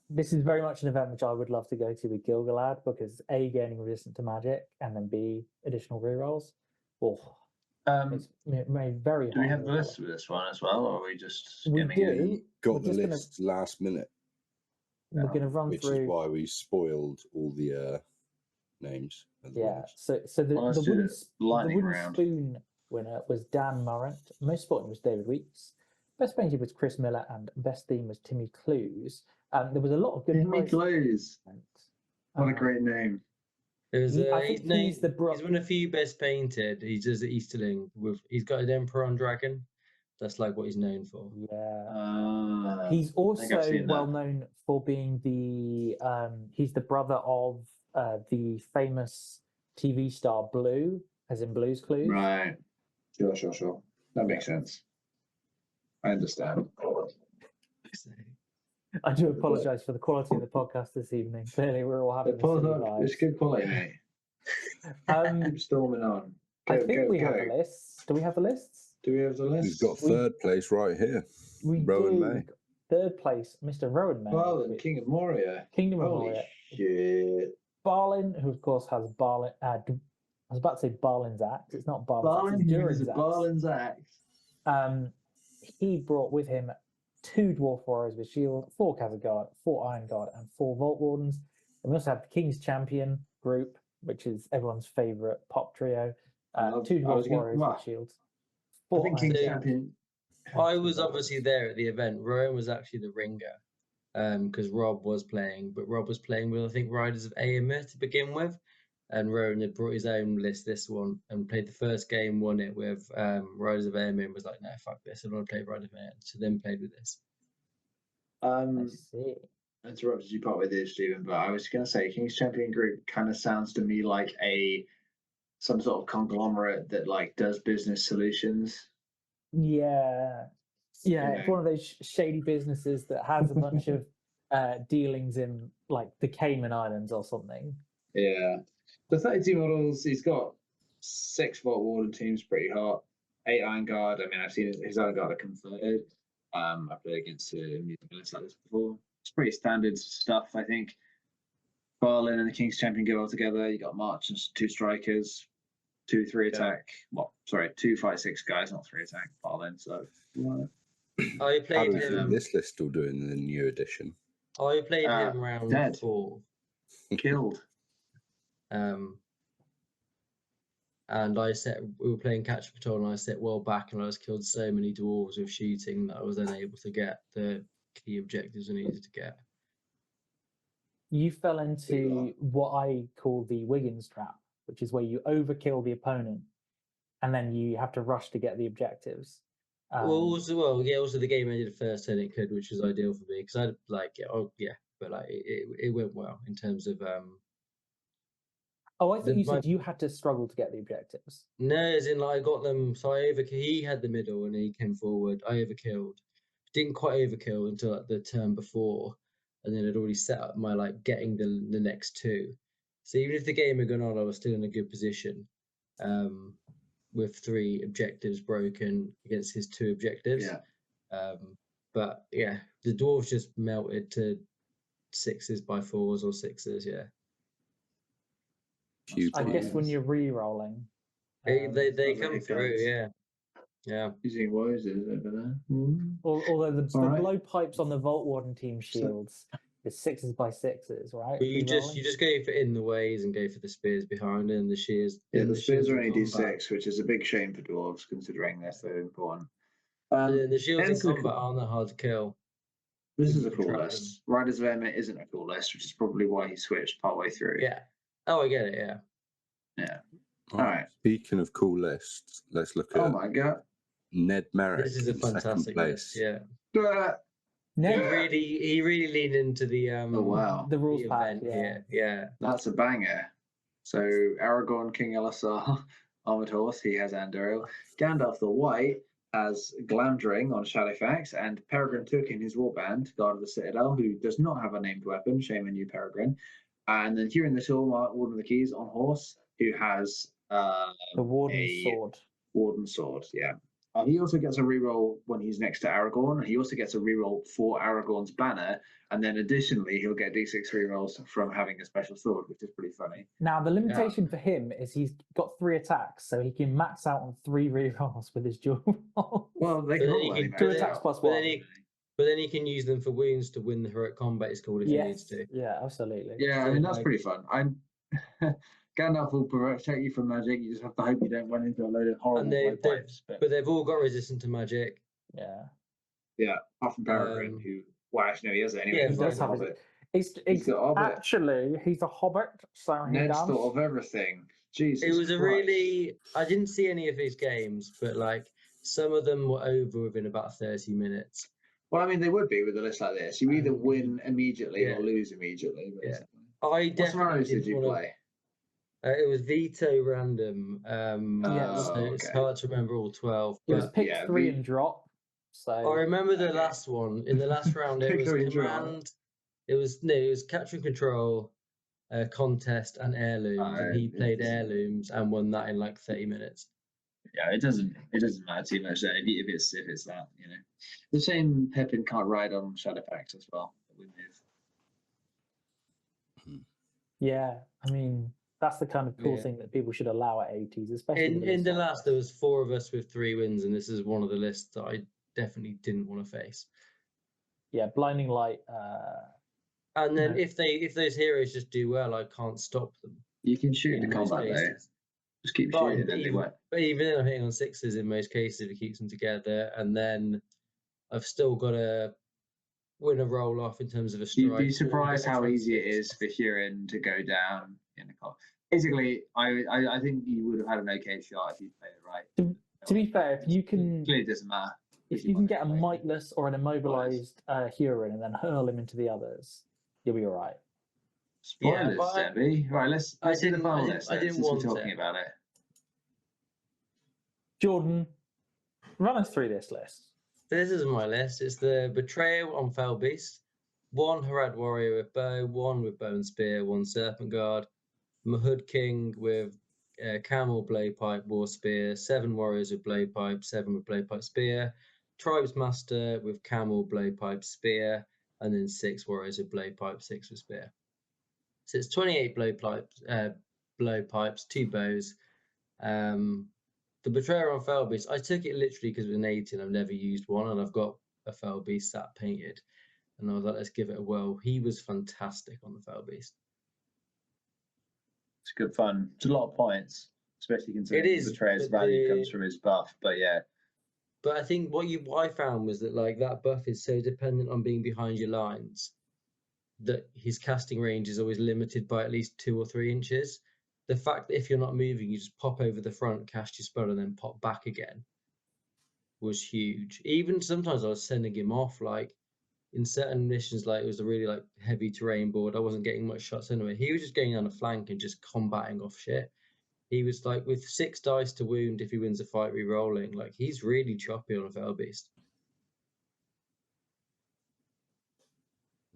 This is very much an event which I would love to go to with Gilgalad, because A, gaining resistant to magic, and then B, additional rerolls. It's made very hard. Do we have the list for this one as well, or are we just skimming do. it? Got the list last minute. We're going to run which through. Is why we spoiled all the names. So the wooden spoon winner was Dan Murrant. Most sporting was David Weeks. Best painted was Chris Miller, and best theme was Timmy Clues. There was a lot of good. Timmy Clues. What a great name. He's won a few best painted. He does the Easterling he's got an Emperor on Dragon. That's like what he's known for. Yeah. He's also well known for being he's the brother of the famous TV star Blue, as in Blue's Clues. Right. Sure. That makes sense. I understand. I do apologise for the quality of the podcast this evening. Clearly, we're all having it's good quality, mate. Keep storming on. I think we have the lists. Do we have the lists? Do we have the list? We've got third place right here. Rowan May. Third place, Mr. Rowan May. Barlin, King of Moria. Kingdom of Moria. Shit. Barlin, who of course has Barlin. I was about to say Barlin's axe. It's not Barlin's axe. It's Barlin's axe. He brought with him 2 Dwarf Warriors with Shield, 4 Khazar, 4 Iron Guard, and 4 Vault Wardens. And we also have the King's Champion group, which is everyone's favourite pop trio. 2 Dwarf Warriors with Shields. I think King's Champion. I was obviously there at the event. Rowan was actually the ringer, because Rob was playing, but Rob was playing with, I think, Riders of Aemir to begin with. And Rowan had brought his own list, this one, and played the first game, won it with Riders of Aemir, and was like, no, fuck this, I don't want to play Riders of Aemir. So then played with this. I see. I interrupted you part with this, Stephen, but I was going to say King's Champion group kind of sounds to me like some sort of conglomerate that like does business solutions. Yeah, it's one of those shady businesses that has a bunch of dealings in like the Cayman Islands or something. Yeah. The 32 models, he's got 6 Vault Warden teams, pretty hot. 8 Isengard. I mean, I've seen his Isengard are converted. I've played against music lists like this before. It's pretty standard stuff, I think. Barlin and the King's Champion go well together. You got March and 2 strikers, 2 3 attack. Well, sorry, 2 5 6 guys, not 3 attack. Barlin. So. I How played does him. this list still do in the new edition? I played him round dead. 4. Killed. And we were playing Catch Patrol, and I set well back, and I just killed so many dwarves with shooting that I was then able to get the key objectives I needed to get. You fell into what I call the Wiggins trap, which is where you overkill the opponent, and then you have to rush to get the objectives. Also the game ended first turn it could, which was ideal for me because I but like it went well in terms of. Oh, I thought you said you had to struggle to get the objectives. No, as in like I got them. So he had the middle and he came forward. I overkilled. Didn't quite overkill until like the turn before, and then I'd already set up my like getting the next 2. So even if the game had gone on, I was still in a good position, with 3 objectives broken against his 2 objectives. Yeah. But yeah, the dwarves just melted to 6s by 4s or 6s. Yeah. I guess when you're re-rolling, they come through, yeah. Using Wozers over there. Although the blowpipes on the Vault Warden team shields is 6s by 6s, right? But you just go for in the ways and go for the spears behind and the shears. Yeah, the spears are only D6, which is a big shame for dwarves considering they're so important. The shields in combat aren't that hard to kill. This is a cool list. Riders of Emmet isn't a cool list, which is probably why he switched partway through. Yeah. Oh, I get it. Yeah. Yeah. All right. Speaking of cool lists, let's look at. Oh my god. Ned Merrick. This is a fantastic list. Yeah. Ned, He really leaned into the the rules pack. Yeah. That's a banger. So Aragorn, King Elisar, Armored Horse. He has Andoril. Gandalf the White has Glamdring on Shadowfax, and Peregrine Took in his warband, Guard of the Citadel, who does not have a named weapon. Shame on you, Peregrine. And then Huron the Tall, Warden of the Keys on horse, who has the Warden sword. Warden sword, yeah. He also gets a reroll when he's next to Aragorn. He also gets a reroll for Aragorn's banner, and then additionally he'll get D6 rerolls from having a special sword, which is pretty funny. Now the limitation for him is he's got 3 attacks, so he can max out on 3 rerolls with his dual roll. Well, they can all 2 attacks plus 1. But then he can use them for wounds to win the heroic combat. It's called if he needs to. Yeah, absolutely. Yeah, I mean that's pretty fun. Gandalf will protect you from magic. You just have to hope you don't run into a load of horrible blowpipes. But they've all got resistance to magic. Yeah. Yeah, apart from Peregrine, who actually no, he has it anyway. Yeah, He's does have it. He's actually he's a hobbit, so Ned's thought of everything. Jesus. It was I didn't see any of his games, but like some of them were over within about 30 minutes. Well, I mean, they would be with a list like this. You either win immediately or lose immediately. Basically. I What scenarios did you play? It was veto random. So it's hard to remember all 12. It was pick 3 and drop. So I remember the last one. In the last round, it was command. It was capture and control, contest, and heirlooms. And he played heirlooms and won that in like 30 minutes. Yeah, it doesn't matter too much if it's that, you know. The same Pepin can't ride on Shadowfax as well. Yeah, I mean that's the kind of cool thing that people should allow at 80s, especially in the last. There was 4 of us with 3 wins, and this is one of the lists that I definitely didn't want to face. Yeah, Blinding Light. And then if those heroes just do well, I can't stop them. You can shoot in combat though. Just keep shooting, and they won't. But even then, I'm hitting on 6s in most cases if it keeps them together, and then I've still got to win a roll off in terms of a strike. You'd be surprised how easy it is for Huron to go down in the combat. Basically, I think you would have had an okay shot if you played it right. To be fair, if you can, clearly it doesn't matter. If you can get a mightless or an immobilized Huron and then hurl him into the others, you'll be all right. Spoilers, Debbie. Right, let's see the final list. I didn't want talking about it. Jordan, run us through this list. This is my list. It's the Betrayal on Fell Beast, one Harad warrior with bow, one with bow and spear, one serpent guard, Mahud king with camel, blade pipe, war spear, 7 warriors with blade pipe, 7 with blade pipe spear, tribes master with camel, blade pipe, spear, and then 6 warriors with blade pipe, 6 with spear. So it's 28 blade pipes, 2 bows. The Betrayer on Fell Beast, I took it literally because it was an 18. I've never used one, and I've got a Fell Beast sat painted. And I was like, let's give it a whirl. He was fantastic on the Fell Beast. It's good fun. It's a lot of points, especially considering the Betrayer's value comes from his buff. But yeah. But I think what I found was that like that buff is so dependent on being behind your lines that his casting range is always limited by at least 2 or 3 inches. The fact that if you're not moving, you just pop over the front, cast your spell, and then pop back again was huge. Even sometimes I was sending him off, like in certain missions, like it was a really like heavy terrain board. I wasn't getting much shots anyway. He was just going on a flank and just combating off shit. He was like with 6 dice to wound if he wins a fight re-rolling. Like he's really choppy on a Fell Beast.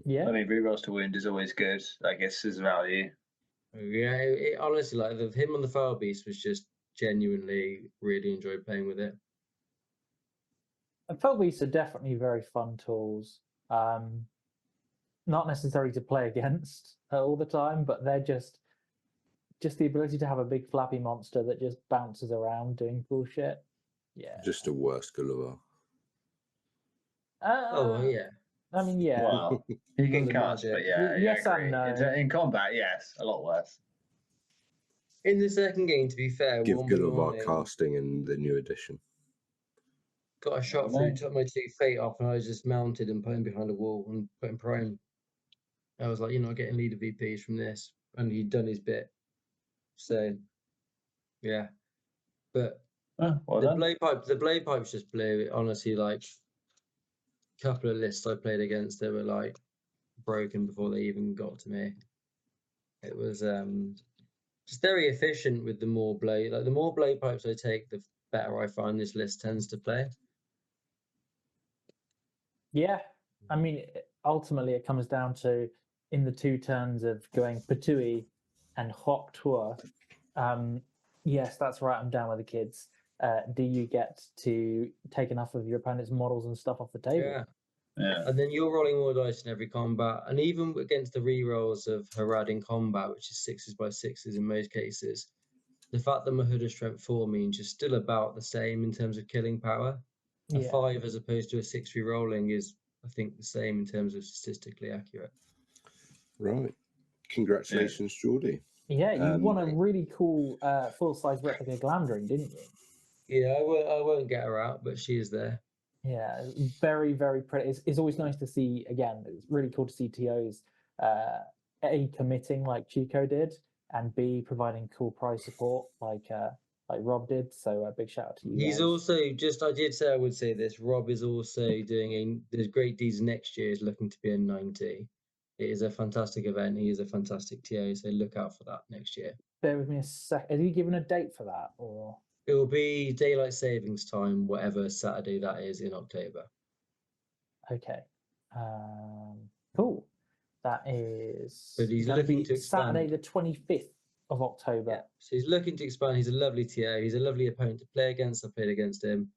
Yeah. I mean, rerolls to wound is always good. I guess his value. Yeah, it honestly, like him on the Fell Beast was just genuinely really enjoyed playing with it. And Fell Beasts are definitely very fun tools. Not necessary to play against all the time, but they're just the ability to have a big flappy monster that just bounces around doing cool shit. Yeah. Just a worse Gulliver. Oh yeah. I mean, yeah. Well, you can cast, but yeah. Yes I and agree. no. In combat, yes, a lot worse. In the second game, to be fair, Give one Gulliver morning, casting in the new edition. got a shot through, took my 2 fate off, and I was just mounted and put him behind a wall and put him prone. I was like, you're not getting leader VPs from this, and he'd done his bit. So, yeah, but the blade pipes just blew. Honestly, like a couple of lists I played against, they were like broken before they even got to me. It was just very efficient with the more blade. Like the more blade pipes I take, the better I find this list tends to play. Yeah, I mean, ultimately it comes down to in the 2 turns of going Patui and Hop Tour. Yes, that's right. I'm down with the kids. Do you get to take enough of your opponent's models and stuff off the table? Yeah. And then you're rolling more dice in every combat, and even against the rerolls of Harad in combat, which is 6s by 6s in most cases, the fact that Mahud is strength 4 means you're still about the same in terms of killing power. A 5 as opposed to a 6 re-rolling is, I think, the same in terms of statistically accurate. Right. Congratulations, Geordie. Yeah, you won a really cool full-size replica Glamdring, didn't you? Yeah, I won't get her out, but she is there. Yeah, very, very pretty. It's always nice to see, again, it's really cool to see TOs A, committing like Chico did, and B, providing cool prize support like Rob did. So a big shout out to you. He's guys. also I did say I would say this. Rob is also doing there's Great Deeds next year is looking to be a 90. It is a fantastic event. He is a fantastic TA, so look out for that next year. Bear with me a sec. Have you given a date for that, or? It will be daylight savings time, whatever Saturday that is in October. Okay. Cool. That is. But he's looking to expand. Saturday the 25th of October. Yeah. So he's looking to expand. He's a lovely TA. He's a lovely opponent to play against. I played against him.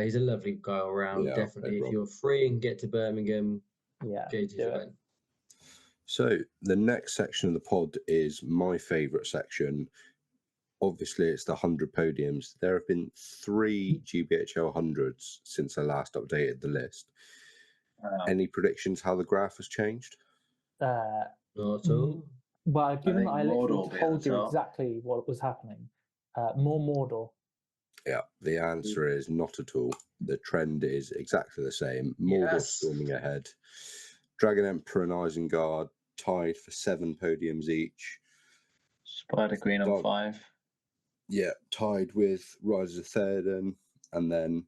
He's a lovely guy all around. Yeah, definitely. If you're free and get to Birmingham, yeah, go to his event. So the next section of the pod is my favourite section. Obviously, it's the 100 podiums. There have been 3 GBHL 100s since I last updated the list. Any predictions how the graph has changed? Not at all. Well, given that I literally told you top. exactly what was happening, more Mordor. Yeah, the answer is not at all. The trend is exactly the same. Mordor storming ahead. Dragon Emperor and Isengard tied for 7 podiums each. Spider Queen on 5. Yeah, tied with Rise of Theoden, and then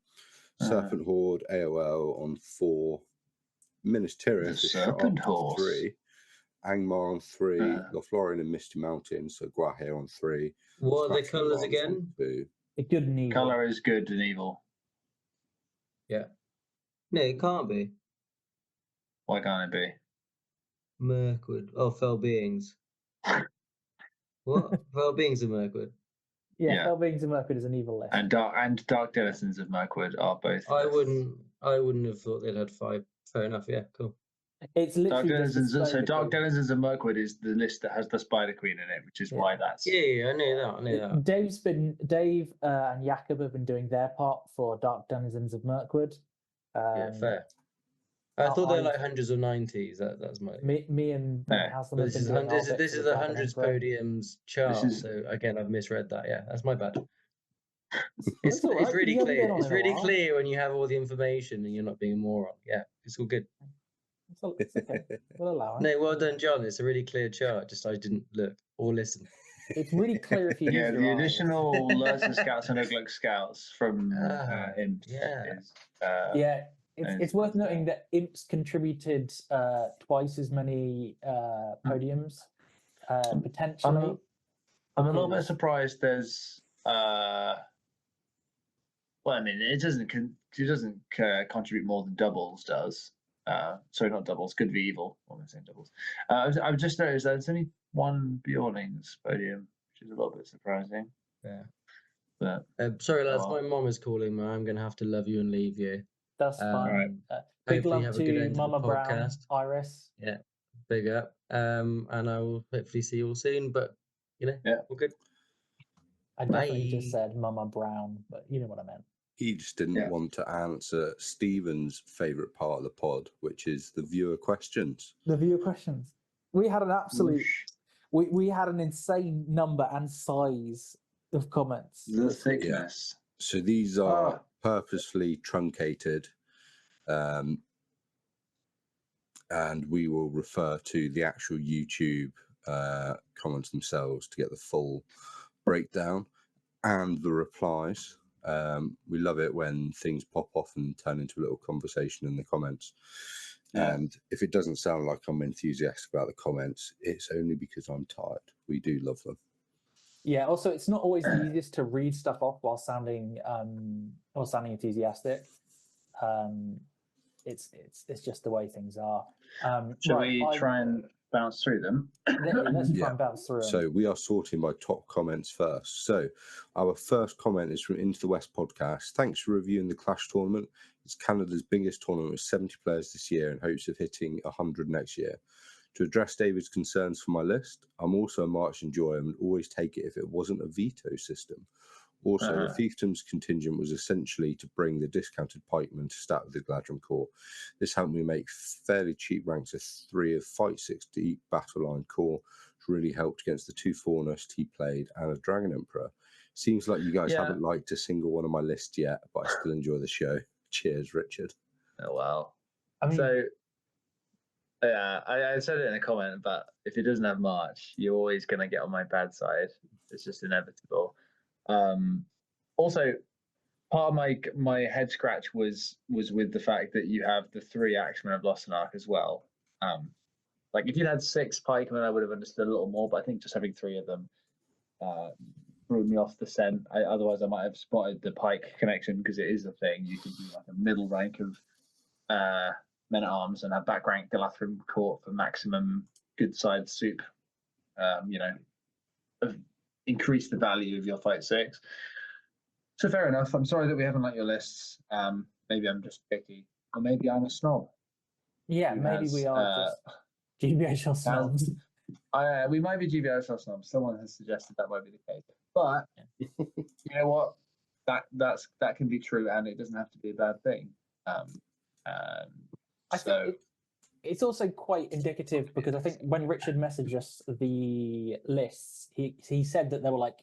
Serpent Horde, AOL on 4. Minas Tirith is shot up to 3. Angmar on 3. Lothlorien and Misty Mountain, so Guahir on 3. What are the colours again? Good and evil. Colour is good and evil. Yeah. No, it can't be. Why can't it be? Mirkwood. Oh, Fell Beings. What? Fell Beings of Mirkwood. Yeah, Yeah. Fell Beings of Mirkwood is an evil list. And Dark Denizens of Mirkwood are both. I lists. wouldn't have thought they'd had 5. Fair enough. Yeah, cool. It's Dark literally just Denizens. the So Spider Dark Queen. Denizens of Mirkwood is the list that has the Spider Queen in it, which is why that's. Yeah, I knew that. Dave and Jakob have been doing their part for Dark Denizens of Mirkwood. Yeah, fair. I thought they were like hundreds or 90s. That's my. Me and Haslam This have been doing our bit this for is the the Dragon hundreds Emperor. podiums chart. So again, I've misread that. Yeah, that's my bad. It's all right, It's really you haven't clear. been on It's in a really while. clear when you have all the information and you're not being a moron. Yeah, it's all good. It's okay. We'll allow it. No, well done, John. It's a really clear chart. Just I didn't look or listen. It's really clear if you Yeah, use the your eyes. additional Lurser Scouts and Uglook Scouts from Imps. yeah. Is, Yeah, and it's worth noting that Imps contributed twice as many podiums, potentially. I'm a little bit surprised there's. Well, I mean, it doesn't contribute more than doubles does. Sorry, not doubles. Good v evil. What am I saying? Doubles. I've just noticed that there's only one Bjorning's podium, which is a little bit surprising. Yeah. But Sorry, lads. well. My mom is calling me. I'm gonna have to love you and leave you. That's fine. Big Hopefully you love have a good to end to the Mama Brown, podcast. Iris. Yeah, big up. And I will hopefully see you all soon. But Yeah. we're good. I definitely Bye. just said Mama Brown, but you know what I meant. He just didn't want to answer Stephen's favourite part of the pod, which is the viewer questions. The viewer questions. We had an absolute. We had an insane number and size of comments. The thickness. So these are purposefully truncated, and we will refer to the actual YouTube comments themselves to get the full breakdown and the replies. We love it when things pop off and turn into a little conversation in the comments. Yeah. And if it doesn't sound like I'm enthusiastic about the comments, it's only because I'm tired. We do love them. Yeah. Also, it's not always the easiest to read stuff off while sounding enthusiastic. It's just the way things are. Shall we try and bounce through them? Let's try and bounce through them. So we are sorting by top comments first. So our first comment is from Into the West podcast. Thanks for reviewing the Clash tournament. It's Canada's biggest tournament with 70 players this year in hopes of hitting 100 next year. To address David's concerns for my list, I'm also a March enjoyer and would always take it if it wasn't a veto system. Also, the Fiefdoms contingent was essentially to bring the discounted pikemen to stat with the Gladron Corps. This helped me make fairly cheap ranks of 3 of Fight 6 deep Battle Line Corps, which really helped against the 2 Faunus he played and a Dragon Emperor. Seems like you guys haven't liked a single one of my lists yet, but I still enjoy the show. Cheers, Richard. Oh, wow. I mean, So, yeah, I said it in a comment, but if it doesn't have March, you're always going to get on my bad side. It's just inevitable. Also, part of my head scratch was with the fact that you have the 3 Axemen of Lossark as well. Like if you'd had 6 pikemen, I would have understood a little more, but I think just having 3 of them threw me off the scent. Otherwise, I might have spotted the pike connection because it is a thing. You could do like a middle rank of men at arms and have back rank Galathrim Court for maximum good side soup. Increase the value of your Fight 6. So fair enough. I'm sorry that we haven't liked your lists. Maybe I'm just picky, or maybe I'm a snob. Yeah, maybe we are just GBHL snobs. We might be GBHL snobs. Someone has suggested that might be the case. But you know what? That can be true, and it doesn't have to be a bad thing. I think it's also quite indicative because I think when Richard messaged us the lists, he said that they were like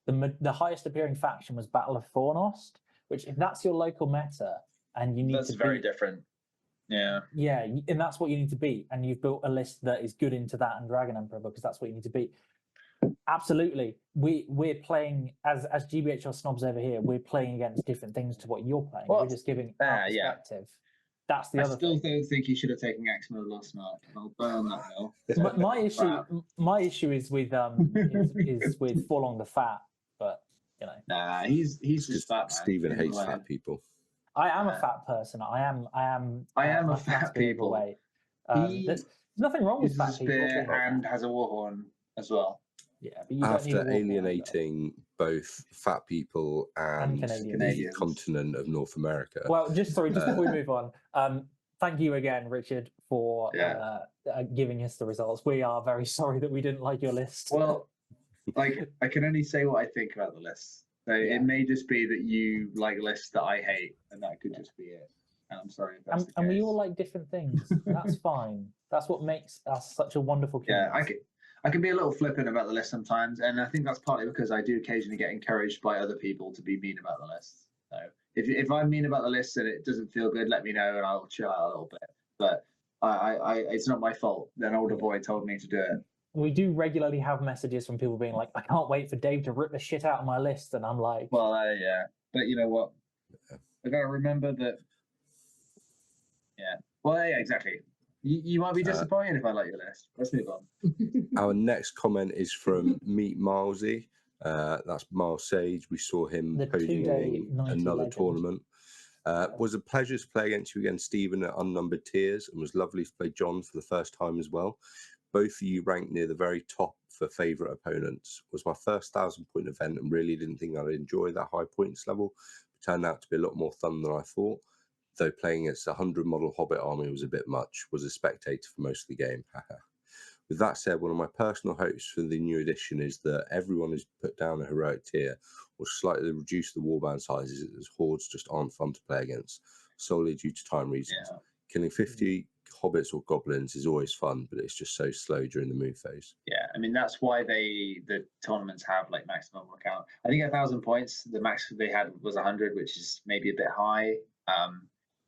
the highest appearing faction was Battle of Fornost, which if that's your local meta and you need that's very different. Yeah. Yeah, and that's what you need to beat, and you've built a list that is good into that and Dragon Emperor because that's what you need to beat. Absolutely, we're playing as GBHL snobs over here. We're playing against different things to what you're playing. We're just giving our perspective. That's the other thing. I still don't think you should have taken Axemen of Lossark. I'll burn that hill. My issue is with is with Fall on the Fat, but you know. Nah, he's just fat. Man. Stephen hates fat people. I am a fat person. I am a fat people. nothing wrong with Uses a fat people. spear people like and that. has a warhorn as well. Yeah, but you don't need a After warhorn, alienating both fat people and Canadians. the continent of North America. Well, just before we move on, thank you again, Richard, for giving us the results. We are very sorry that we didn't like your list. Well, like I can only say what I think about the list. So it may just be that you like lists that I hate, and that could just be it. And I'm sorry if that's the and we case. all like different things. And that's fine. That's what makes us such a wonderful community. I can be a little flippant about the list sometimes, and I think that's partly because I do occasionally get encouraged by other people to be mean about the list. So if I'm mean about the list and it doesn't feel good, let me know and I'll chill out a little bit. But I it's not my fault. An older boy told me to do it. We do regularly have messages from people being like, I can't wait for Dave to rip the shit out of my list. And I'm like, well, yeah. But you know what? I got to remember that. Yeah. Well, yeah, exactly. You might be disappointed if I like your list. Let's move on. Our next comment is from Meet Milesy. That's Miles Sage. We saw him podiuming another tournament. Was a pleasure to play against you again, Stephen, at unnumbered tiers, and was lovely to play John for the first time as well. Both of you ranked near the very top for favourite opponents. It was my first 1,000-point event and really didn't think I'd enjoy that high points level. It turned out to be a lot more fun than I thought. Though playing against a 100-model Hobbit army was a bit much, was a spectator for most of the game. With that said, one of my personal hopes for the new edition is that everyone who's put down a heroic tier will slightly reduce the warband sizes, as hordes just aren't fun to play against, solely due to time reasons. Yeah. Killing 50 hobbits or goblins is always fun, but it's just so slow during the move phase. Yeah, I mean, that's why the tournaments have like maximum count. I think 1,000 points, the max they had was 100, which is maybe a bit high.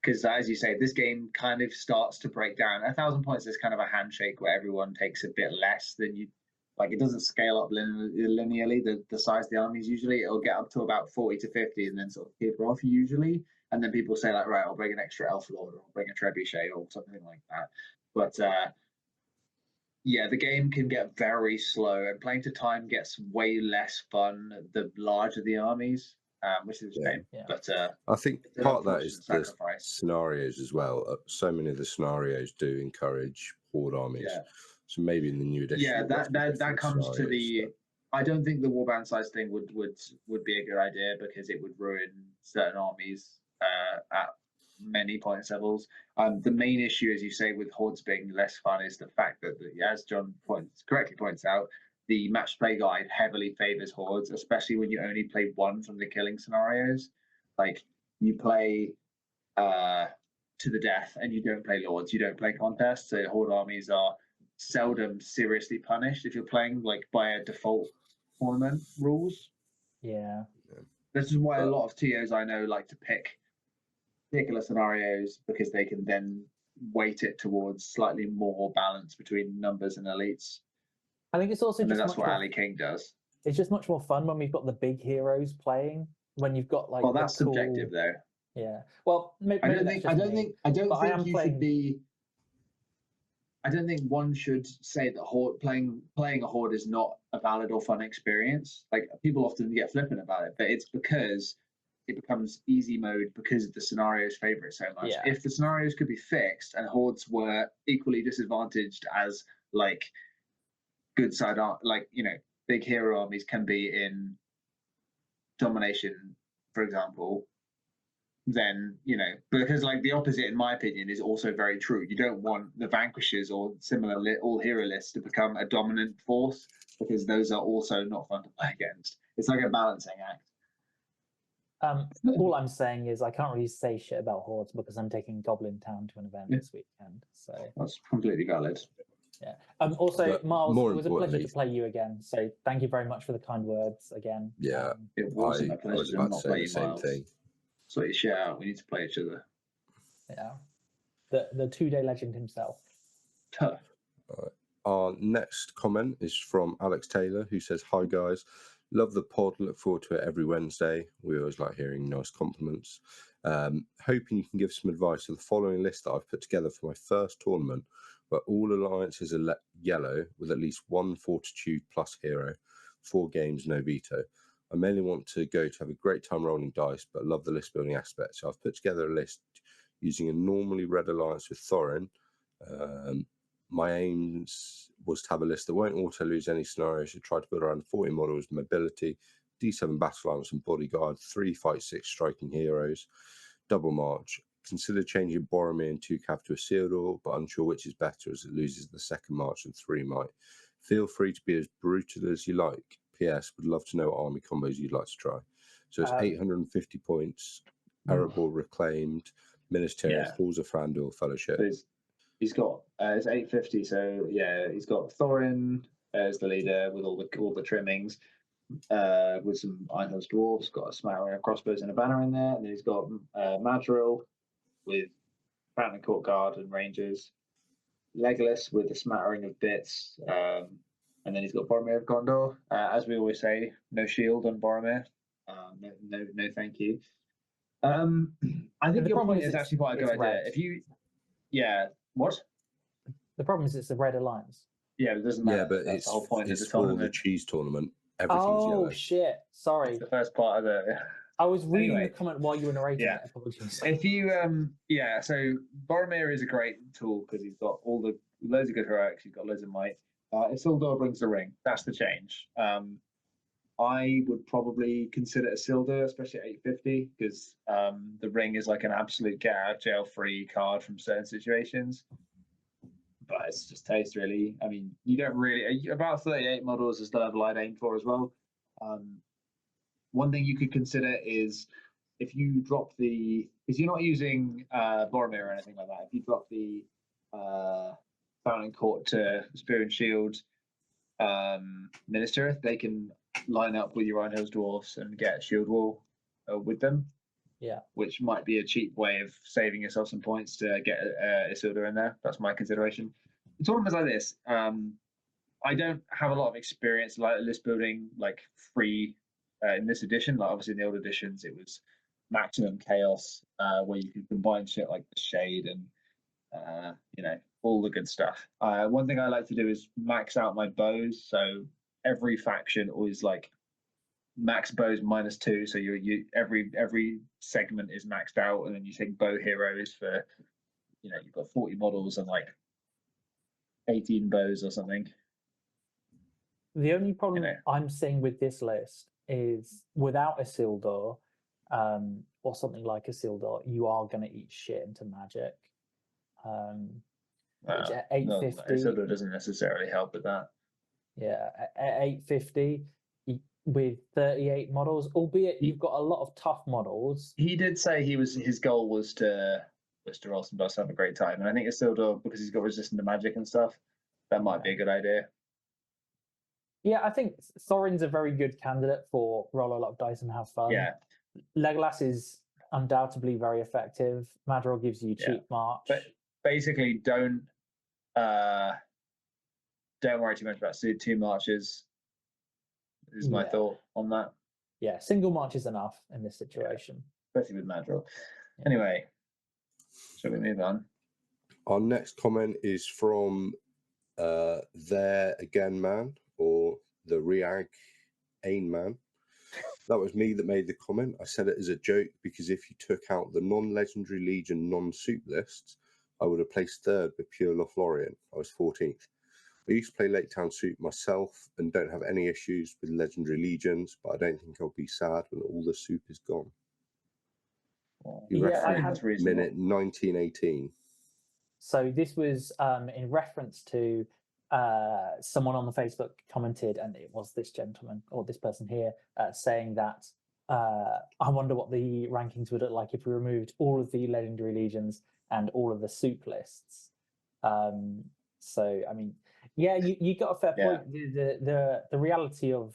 Because as you say, this game kind of starts to break down. 1,000 points is kind of a handshake where everyone takes a bit less than you. Like, it doesn't scale up linearly, the size of the armies usually. It'll get up to about 40 to 50 and then sort of taper off usually. And then people say, like, right, I'll bring an extra Elf Lord or I'll bring a Trebuchet or something like that. But yeah, the game can get very slow and playing to time gets way less fun the larger the armies. Which is a shame. Yeah. But I think part of that is the scenarios as well. So many of the scenarios do encourage horde armies. Yeah. So maybe in the new edition. Yeah, that comes to the. I don't think the warband size thing would be a good idea because it would ruin certain armies at many points levels. The main issue, as you say, with hordes being less fun is the fact that, as John correctly points out, the match play guide heavily favors hordes, especially when you only play one from the killing scenarios. Like, you play to the death and you don't play lords, you don't play contests. So horde armies are seldom seriously punished if you're playing like by a default tournament rules. Yeah. This is why a lot of TOs I know like to pick particular scenarios because they can then weight it towards slightly more balance between numbers and elites. I think it's also just that's what Ali King does. It's just much more fun when we've got the big heroes playing. When you've got like, well, that's subjective though. Yeah. Well, maybe I don't think one should say that playing a horde is not a valid or fun experience. Like, people often get flippant about it, but it's because it becomes easy mode because the scenarios favor it so much. Yeah. If the scenarios could be fixed and hordes were equally disadvantaged as like good side art, like, you know, big hero armies can be in domination, for example, then, you know, because like the opposite, in my opinion, is also very true. You don't want the vanquishers or similar all hero lists to become a dominant force because those are also not fun to play against. It's like a balancing act. All I'm saying is I can't really say shit about hordes because I'm taking Goblin Town to an event this weekend. So that's completely valid. Yeah. Also, Miles, it was a pleasure to play you again. So thank you very much for the kind words again. Yeah, it wasn't a pleasure. I was about to say the same thing. So you shout out, we need to play each other. Yeah. The 2-day legend himself. Our next comment is from Alex Taylor, who says, "Hi guys, love the pod, look forward to it every Wednesday. We always like hearing nice compliments. Hoping you can give some advice to the following list that I've put together for my first tournament, where all alliances are yellow with at least one Fortitude plus hero, 4 games, no veto. I mainly want to go to have a great time rolling dice, but love the list building aspect. So I've put together a list using a normally red alliance with Thorin, my aims was to have a list that won't auto lose any scenario. Should try to build around 40 models, mobility, D7 battle lines and bodyguard, 3 fight 6 striking heroes, double march. Consider changing Boromir and 2 cav to a Isildur, but unsure which is better as it loses the second march and 3 might. Feel free to be as brutal as you like. PS, would love to know what army combos you'd like to try. So it's 850 points, Erebor Reclaimed, Minas Tirith, Halls of Thranduil, Fellowship. So he's got it's 850. So yeah, he's got Thorin as the leader with all the trimmings, with some Ironhill's dwarves. Got a smattering of crossbows and a banner in there, and then he's got Madril with Fountain Court Guard and Rangers, Legolas with a smattering of bits, and then he's got Boromir of Gondor. As we always say, no shield on Boromir. No, thank you. I think your point is actually quite a good idea. If you, what? The problem is it's the Red Alliance. Yeah, it doesn't matter. Yeah, but that's the whole point. It's for the cheese tournament. Everything's yellow. Shit! Sorry. That's the first part of the. I was reading the comment while you were narrating. Yeah. Apologies. If you, so Boromir is a great tool because he's got loads of good heroics. He's got loads of might. Isildur brings the ring. That's the change. I would probably consider Isildur, especially at 850, because the ring is like an absolute get out of jail free card from certain situations. But it's just taste, really. I mean, you don't really about 38 models is the level I'd aim for as well. One thing you could consider is if you drop because you're not using Boromir or anything like that. If you drop the Fountain Court to Spear and Shield Minas Tirith, they can line up with your Ironhill's dwarfs and get a shield wall with them. Yeah, which might be a cheap way of saving yourself some points to get Isildur in there. That's my consideration. The tournaments like this, I don't have a lot of experience like list building like free in this edition. Like obviously in the old editions, it was maximum chaos where you could combine shit like the shade and all the good stuff. One thing I like to do is max out my bows. So every faction always like max bows -2, so you every segment is maxed out, and then you take bow heroes for you've got 40 models and like 18 bows or something. The only problem I'm seeing with this list is without Isildur, or something like Isildur, you are going to eat shit into magic. Which at 850, Isildur doesn't necessarily help with that. Yeah, at 850. With 38 models, albeit you've got a lot of tough models. He did say his goal was to roll some dice, have a great time, and I think Isildur, because he's got resistant to magic and stuff, that might be a good idea. Yeah, I think Thorin's a very good candidate for roll a lot of dice and have fun. Yeah, Legolas is undoubtedly very effective. Madril gives you cheap march. But basically, don't worry too much about 2 marches. Is my thought on that. Yeah, single march is enough in this situation. Especially with Madril. Anyway, shall we move on? Our next comment is from There Again Man, or the Riag Ain Man. That was me that made the comment. I said it as a joke because if you took out the non-legendary Legion non-soup lists, I would have placed 3rd with pure Lothlorien. I was 14th. I used to play Lake Town Soup myself and don't have any issues with legendary legions, but I don't think I'll be sad when all the soup is gone. You referenced minute 1918. So this was in reference to someone on the Facebook commented, and it was this gentleman or this person here saying that I wonder what the rankings would look like if we removed all of the legendary legions and all of the soup lists. So I mean, yeah, you got a fair point. The reality of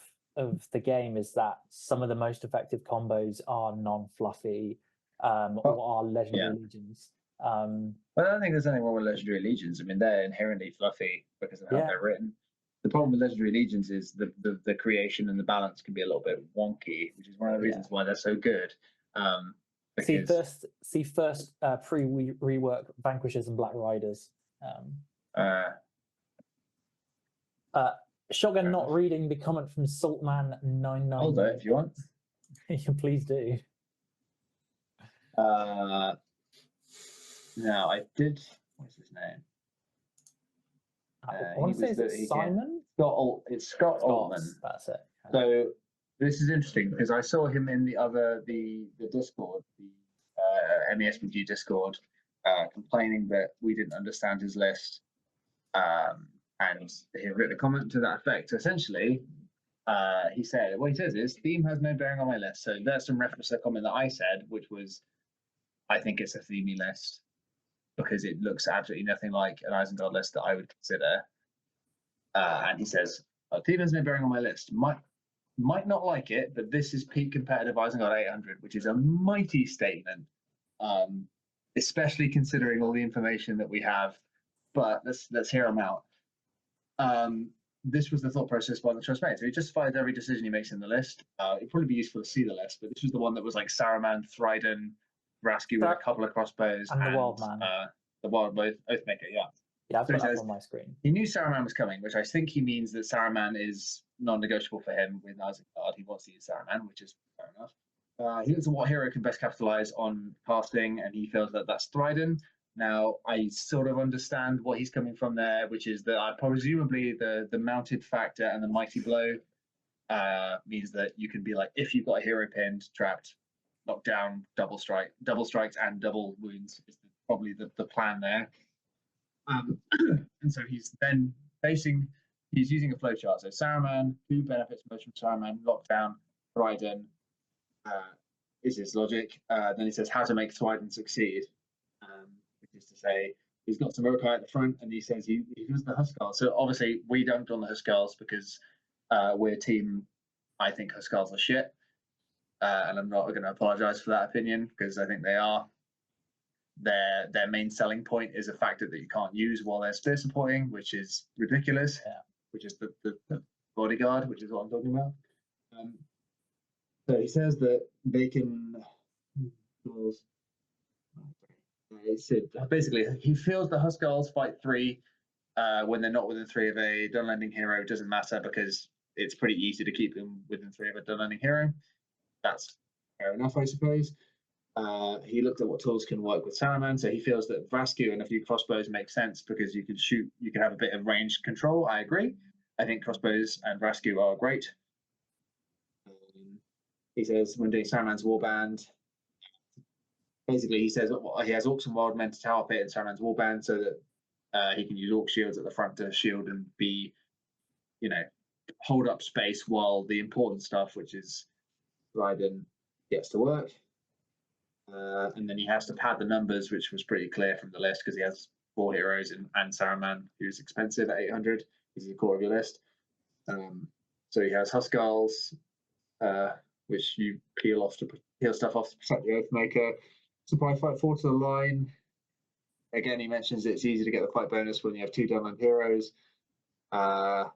the game is that some of the most effective combos are non-fluffy or are legendary legions. Well, I don't think there's anything wrong with legendary legions. I mean, they're inherently fluffy because of how they're written. The problem with legendary legions is the creation and the balance can be a little bit wonky, which is one of the reasons why they're so good. See first pre-rework Vanquishers and Black Riders. Shotgun not reading the comment from Saltman99. Hold it if you want. You please do. Now I did. What's his name? I want to say it's Simon. It's Scott Altman. That's it. So this is interesting because I saw him in the Discord, the MESBG Discord, complaining that we didn't understand his list, and he wrote a comment to that effect. So essentially, he said, what he says is, theme has no bearing on my list. So that's in reference to the comment that I said, which was, I think it's a themey list because it looks absolutely nothing like an Isengard list that I would consider. And he says, theme has no bearing on my list. Might not like it, but this is peak competitive Isengard 800, which is a mighty statement, especially considering all the information that we have. But let's hear him out. This was the thought process by the trust made. So he justifies every decision he makes in the list. It'd probably be useful to see the list, but this was the one that was like Saruman, Thryden, Rasky with a couple of crossbows, and the Wild Man. The Wild Oathmaker, yeah. Yeah, I've got that on my screen. He knew Saruman was coming, which I think he means that Saruman is non-negotiable for him with Isengard. He wants to use Saruman, which is fair enough. He looks at what hero can best capitalize on casting, and he feels that that's Thryden. Now, I sort of understand what he's coming from there, which is that presumably the mounted factor and the mighty blow means that you can be like, if you've got a hero pinned, trapped, knocked down, double strikes and double wounds is probably the plan there. And so he's then he's using a flowchart. So Saruman, who benefits most from Saruman, lockdown, Thryden is his logic. Then he says how to make Thryden succeed. Which is to say, he's got some Urukai at the front, and he says he uses the Huskarls. So obviously, we dumped on the Huskarls because we're team. I think Huskarls are shit, and I'm not going to apologise for that opinion because I think they are. Their main selling point is a factor that you can't use while they're spear supporting, which is ridiculous. Yeah. Which is the bodyguard, which is what I'm talking about. So he says that they can. Basically, he feels the Huskarls fight 3 when they're not within 3 of a Dunlending hero. It doesn't matter because it's pretty easy to keep them within 3 of a Dunlending hero. That's fair enough, I suppose. He looked at what tools can work with Saruman, so he feels that Vrasku and a few crossbows make sense because you can have a bit of range control. I agree. I think crossbows and Vrasku are great. He says when doing Saruman's warband, basically he says he has orcs and wild men to tower pit in Saruman's warband so that he can use orc shields at the front to shield and be, hold up space while the important stuff, which is Thryden, gets to work. And then he has to pad the numbers, which was pretty clear from the list because he has 4 heroes and Saruman, who's expensive at 800. He's the core of your list. So he has Huskarls, which you peel stuff off to protect the Oathmaker. Supply fight 4 to the line. Again, he mentions it's easy to get the fight bonus when you have 2 Dunland heroes. And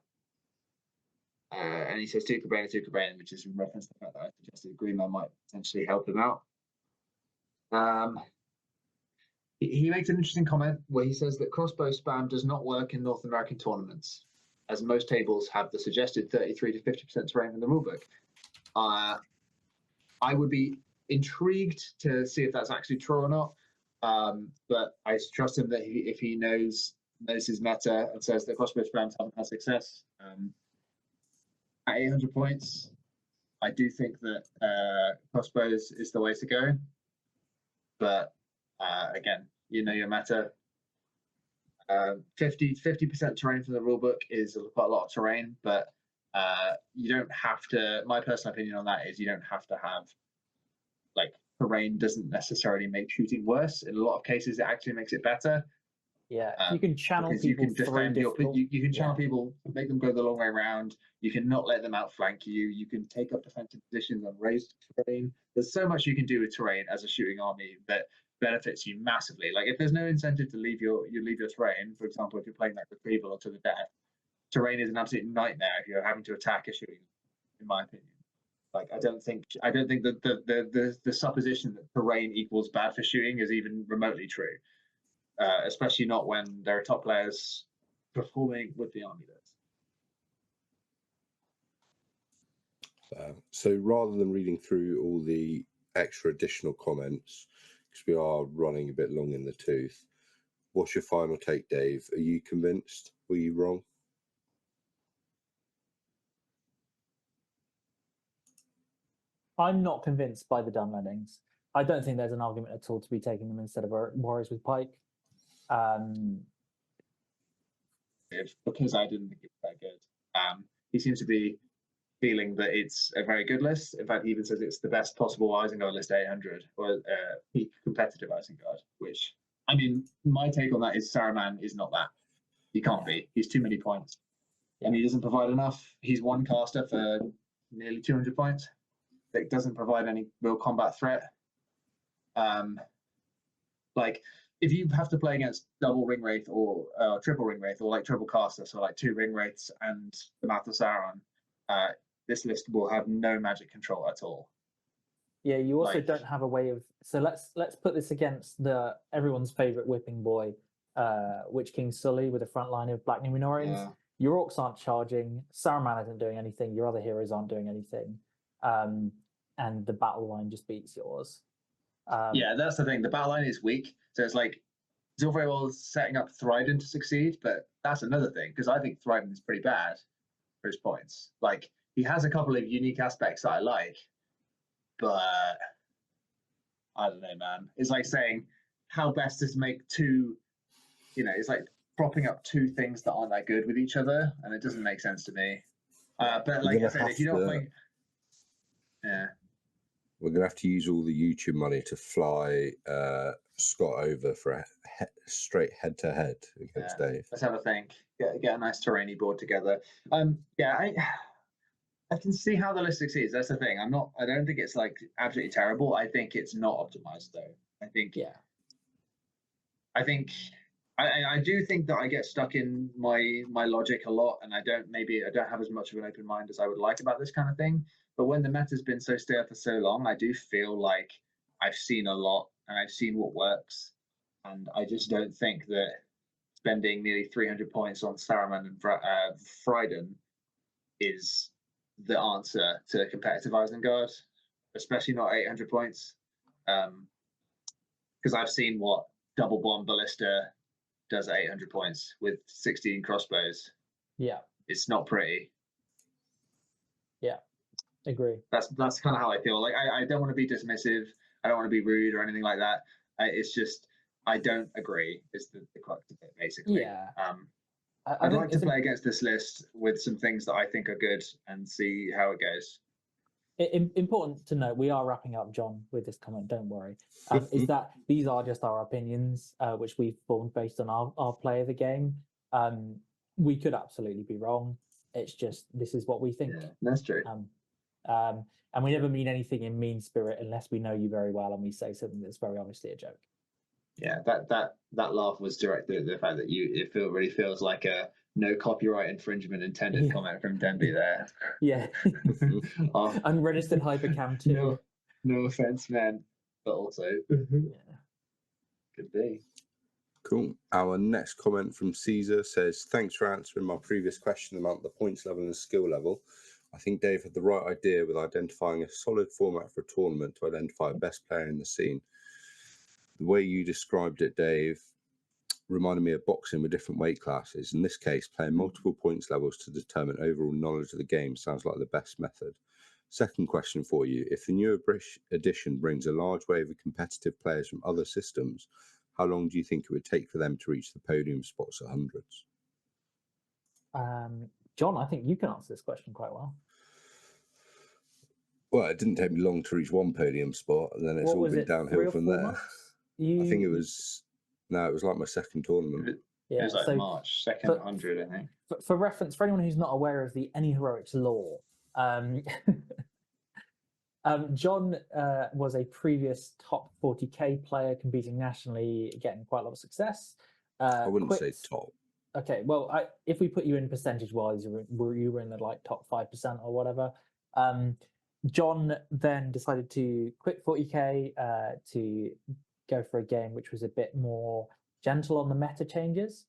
he says 2 Cabrain, which is in reference to the fact that I suggested Greenman might potentially help him out. He makes an interesting comment where he says that crossbow spam does not work in North American tournaments, as most tables have the suggested 33 to 50% terrain from the rulebook. I would be intrigued to see if that's actually true or not, but I trust him that if he knows his meta and says that crossbow spams haven't had success. At 800 points, I do think that crossbows is the way to go. But again, your meta. 50% terrain from the rulebook is quite a lot of terrain, but you don't have to. My personal opinion on that is you don't have to have terrain doesn't necessarily make shooting worse. In a lot of cases, it actually makes it better. Yeah, you can channel people. You can defend you can channel people, make them go the long way around. You can not let them outflank you. You can take up defensive positions on raised terrain. There's so much you can do with terrain as a shooting army that benefits you massively. Like if there's no incentive to leave your terrain, for example, if you're playing retrieval or to the death, terrain is an absolute nightmare if you're having to attack a shooting, in my opinion. I don't think that the supposition that terrain equals bad for shooting is even remotely true. Especially not when there are top players performing with the army list. So rather than reading through all the extra additional comments, because we are running a bit long in the tooth, what's your final take, Dave? Are you convinced were you wrong? I'm not convinced by the Dunlendings. I don't think there's an argument at all to be taking them instead of Warriors with Pike. Because I didn't think it was that good. He seems to be feeling that it's a very good list. In fact, he even says it's the best possible Isengard list 800, or peak competitive Isengard, which, I mean, my take on that is Saruman is not that. He can't be. He's too many points. And he doesn't provide enough. He's one caster for nearly 200 points. That doesn't provide any real combat threat. Like, if you have to play against double ring wraith or triple ring wraith or like triple caster, so like 2 ring wraiths and the Mouth of Sauron, this list will have no magic control at all. Yeah, you also don't have a way of. So let's put this against everyone's favorite whipping boy, Witch King Sully, with a front line of Black Numenorians. Yeah. Your orcs aren't charging. Saruman isn't doing anything. Your other heroes aren't doing anything, and the battle line just beats yours. Yeah, that's the thing. The battle line is weak, so it's like it's all very well setting up Thryden to succeed, but that's another thing because I think Thryden is pretty bad for his points. Like, he has a couple of unique aspects that I like, but I don't know, man. It's like saying how best to make two. It's like propping up 2 things that aren't that good with each other, and it doesn't make sense to me. But like I said, if you don't play, yeah. We're going to have to use all the YouTube money to fly Scott over for a straight head-to-head against Dave. Let's have a think. Get a nice terrainy board together. I can see how the list succeeds. That's the thing. I don't think it's like absolutely terrible. I think it's not optimized though. I do think that I get stuck in my logic a lot, and I don't have as much of an open mind as I would like about this kind of thing. But when the meta's been so stale for so long, I do feel like I've seen a lot and I've seen what works, and I just don't think that spending nearly 300 points on Saruman and Thryden is the answer to competitive Isengard, especially not 800 points. Because I've seen what double bomb ballista does at 800 points with 16 crossbows. Yeah, it's not pretty. Yeah, agree. That's kind of how I feel. Like, I don't want to be dismissive. I don't want to be rude or anything like that. It's just I don't agree. Is the crux of it, basically. Yeah. I'd like to play against this list with some things that I think are good and see how it goes. Important to note, we are wrapping up, John, with this comment, don't worry, is that these are just our opinions, which we've formed based on our play of the game. We could absolutely be wrong. It's just, this is what we think. Yeah, that's true. And we never mean anything in mean spirit unless we know you very well and we say something that's very obviously a joke. Yeah, that laugh was directed at the fact that it really feels like a no copyright infringement intended comment from Denby there. Yeah. Unregistered hypercam too. No offense, man, but also could be. Cool. Our next comment from Caesar says, thanks for answering my previous question about the points level and skill level. I think Dave had the right idea with identifying a solid format for a tournament to identify a best player in the scene. The way you described it, Dave, reminded me of boxing with different weight classes. In this case, playing multiple points levels to determine overall knowledge of the game sounds like the best method. Second question for you. If the newer British edition brings a large wave of competitive players from other systems, how long do you think it would take for them to reach the podium spots at hundreds? John, I think you can answer this question quite well. Well, it didn't take me long to reach one podium spot, and then it's all been downhill from there. I think it was like my second tournament. Yeah, it was like March, second 100, I think. For reference, for anyone who's not aware of the Any Heroics lore, John was a previous top 40k player competing nationally, getting quite a lot of success. I wouldn't say top. Okay, well, if we put you in percentage-wise, you were in the like top 5% or whatever. John then decided to quit 40k to go for a game which was a bit more gentle on the meta changes.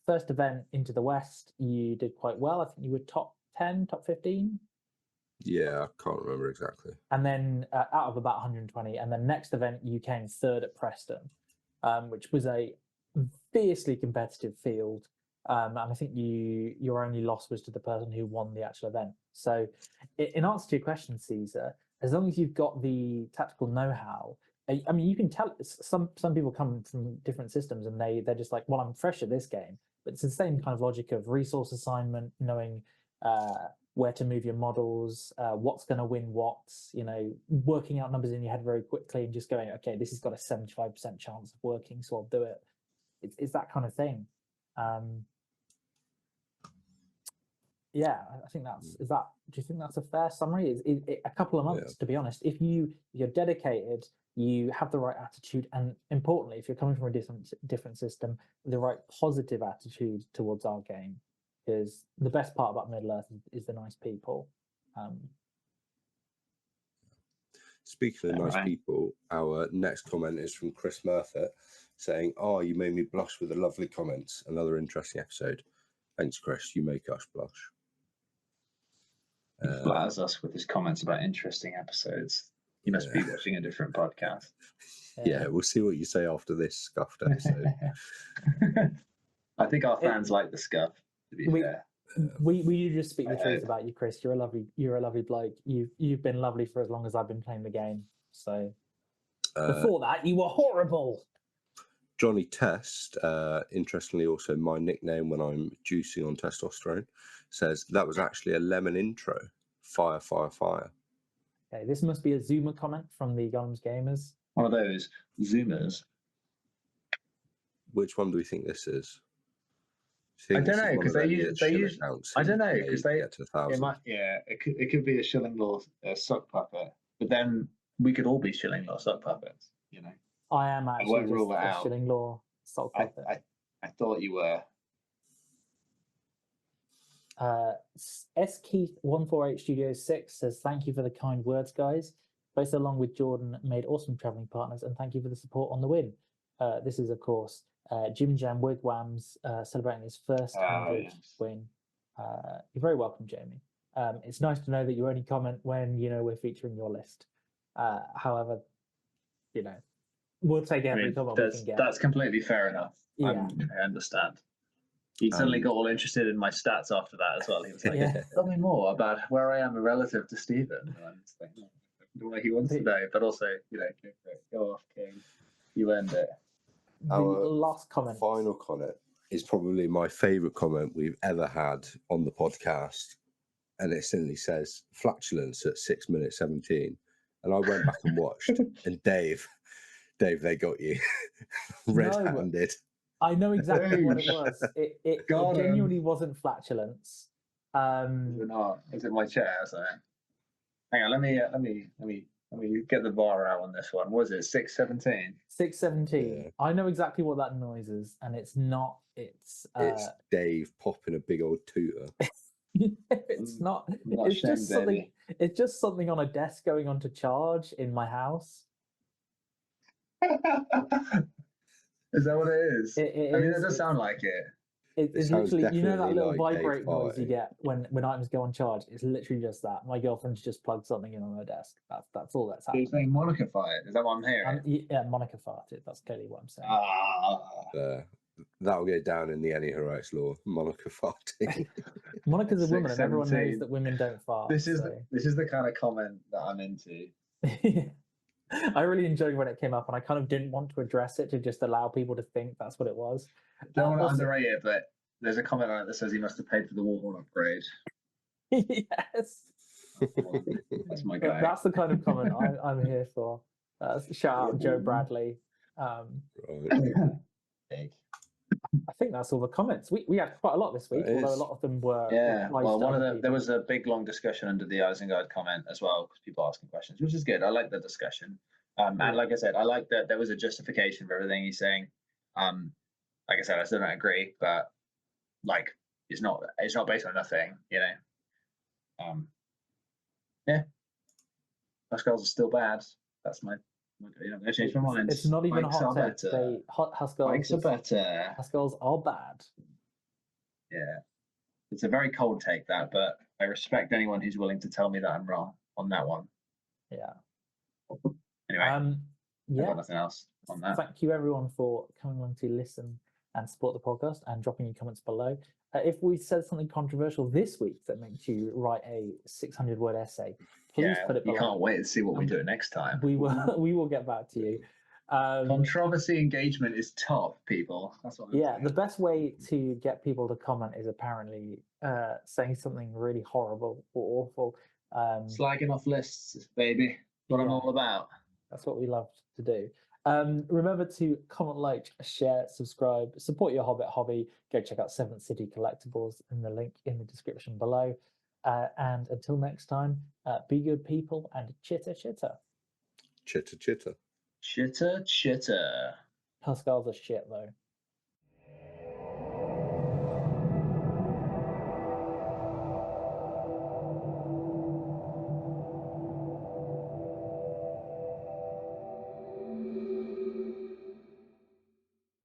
First event into the West, you did quite well. I think you were top 10, top 15. Yeah, I can't remember exactly. And then out of about 120. And then next event, you came third at Preston, which was a fiercely competitive field. and I think your only loss was to the person who won the actual event. So, in answer to your question, Caesar, as long as you've got the tactical know-how, I mean, you can tell. Some people come from different systems, and they're just like, well, I'm fresh at this game, but it's the same kind of logic of resource assignment, knowing where to move your models, what's going to win what, working out numbers in your head very quickly and just going, okay, this has got a 75% chance of working, so I'll do it. It's that kind of thing. Yeah, I think do you think that's a fair summary? A couple of months, to be honest. If you're dedicated, you have the right attitude, and importantly, if you're coming from a different system, the right positive attitude towards our game. Because the best part about Middle-earth is the nice people. Speaking of nice people, our next comment is from Chris Murtha saying, "Oh, you made me blush with the lovely comments. Another interesting episode. Thanks, Chris. You make us blush." He flatters us with his comments about interesting episodes. You must be watching a different podcast. Yeah, we'll see what you say after this scuffed episode. I think our fans like the scuff. To be fair, we just speak the truth about you, Chris. You're a lovely bloke. You've been lovely for as long as I've been playing the game. So before that, you were horrible. Johnny Test, interestingly, also my nickname when I'm juicing on testosterone, says that was actually a lemon intro. Fire, fire, fire. Okay, this must be a Zoomer comment from the Golems Gamers. One of those Zoomers. Which one do we think this is? I don't know, because they use. I don't know, because they get to 1,000. It might, it could be a Shilling Law sock puppet, but then we could all be Shilling Law sock puppets. I am actually just rule it a out. Shilling Law sock puppet. I thought you were. S Keith 148 Studio 6 says, "Thank you for the kind words, guys. Both along with Jordan made awesome traveling partners, and thank you for the support on the win." This is, of course, Jim Jam Wigwams celebrating his first 100 win. You're very welcome, Jamie. It's nice to know that you only comment when we're featuring your list. However, we'll take every comment we can get. That's completely fair enough. Yeah. I understand. He suddenly got all interested in my stats after that as well. He was like, "Tell me more about where I am relative to Stephen." And I'm just like, the way he wants to know, but also, go off, King. You earned it. Our last comment. Final comment is probably my favourite comment we've ever had on the podcast, and it simply says flatulence at 6 minutes 17. And I went back and watched, and Dave, they got you red-handed. I know exactly what it was. It genuinely wasn't flatulence. Is it my chair? So, hang on, let me get the bar out on this one. Was it 6:17? 6:17. Yeah. I know exactly what that noise is, and it's not. It's Dave popping a big old tooter. It's not. It's just something. Baby. It's just something on a desk going on to charge in my house. Is that what it is? It does sound like it. It's literally, that little vibrate noise you get when items go on charge. It's literally just that. My girlfriend's just plugged something in on her desk. That's all that's happening. You're saying Monica farted? Is that what I'm hearing? Yeah, Monica farted. That's clearly what I'm saying. That'll get down in the Any Heroics law. Monica farting. Monica's a woman, and everyone knows that women don't fart. This is the kind of comment that I'm into. I really enjoyed when it came up, and I kind of didn't want to address it to just allow people to think that's what it was. Don't want to underrate it, but there's a comment on it that says he must have paid for the Warhorn upgrade. Yes. That's my guy. That's the kind of comment I'm here for. Shout out Joe Bradley. I think that's all the comments. We had quite a lot this week, although a lot of them were. Yeah, well, there was a big long discussion under the Isengard comment as well, because people asking questions, which is good. I like the discussion, and like I said, I like that there was a justification for everything he's saying. Like I said, I still don't agree, but it's not based on nothing, Yeah, Huskars are still bad. That's my. I changed my mind. It's not even Bikes a hot take. Huskars are better. Huskars are bad. Yeah, it's a very cold take, that, but I respect anyone who's willing to tell me that I'm wrong on that one. Yeah. Anyway, I've got nothing else on that. Thank you everyone for coming along to listen and support the podcast and dropping your comments below. If we said something controversial this week that makes you write a 600-word essay, please put it below. You can't wait to see what we do next time. We will get back to you. Controversy engagement is top, people. That's what. The best way to get people to comment is apparently saying something really horrible or awful. Slagging off lists, baby. What I'm all about. That's what we love to do. Remember to comment, like, share, subscribe, support your Hobbit hobby. Go check out 7th City Collectibles in the link in the description below. And until next time, be good people and chitter chitter. Chitter chitter. Chitter chitter. Pascal's a shit though.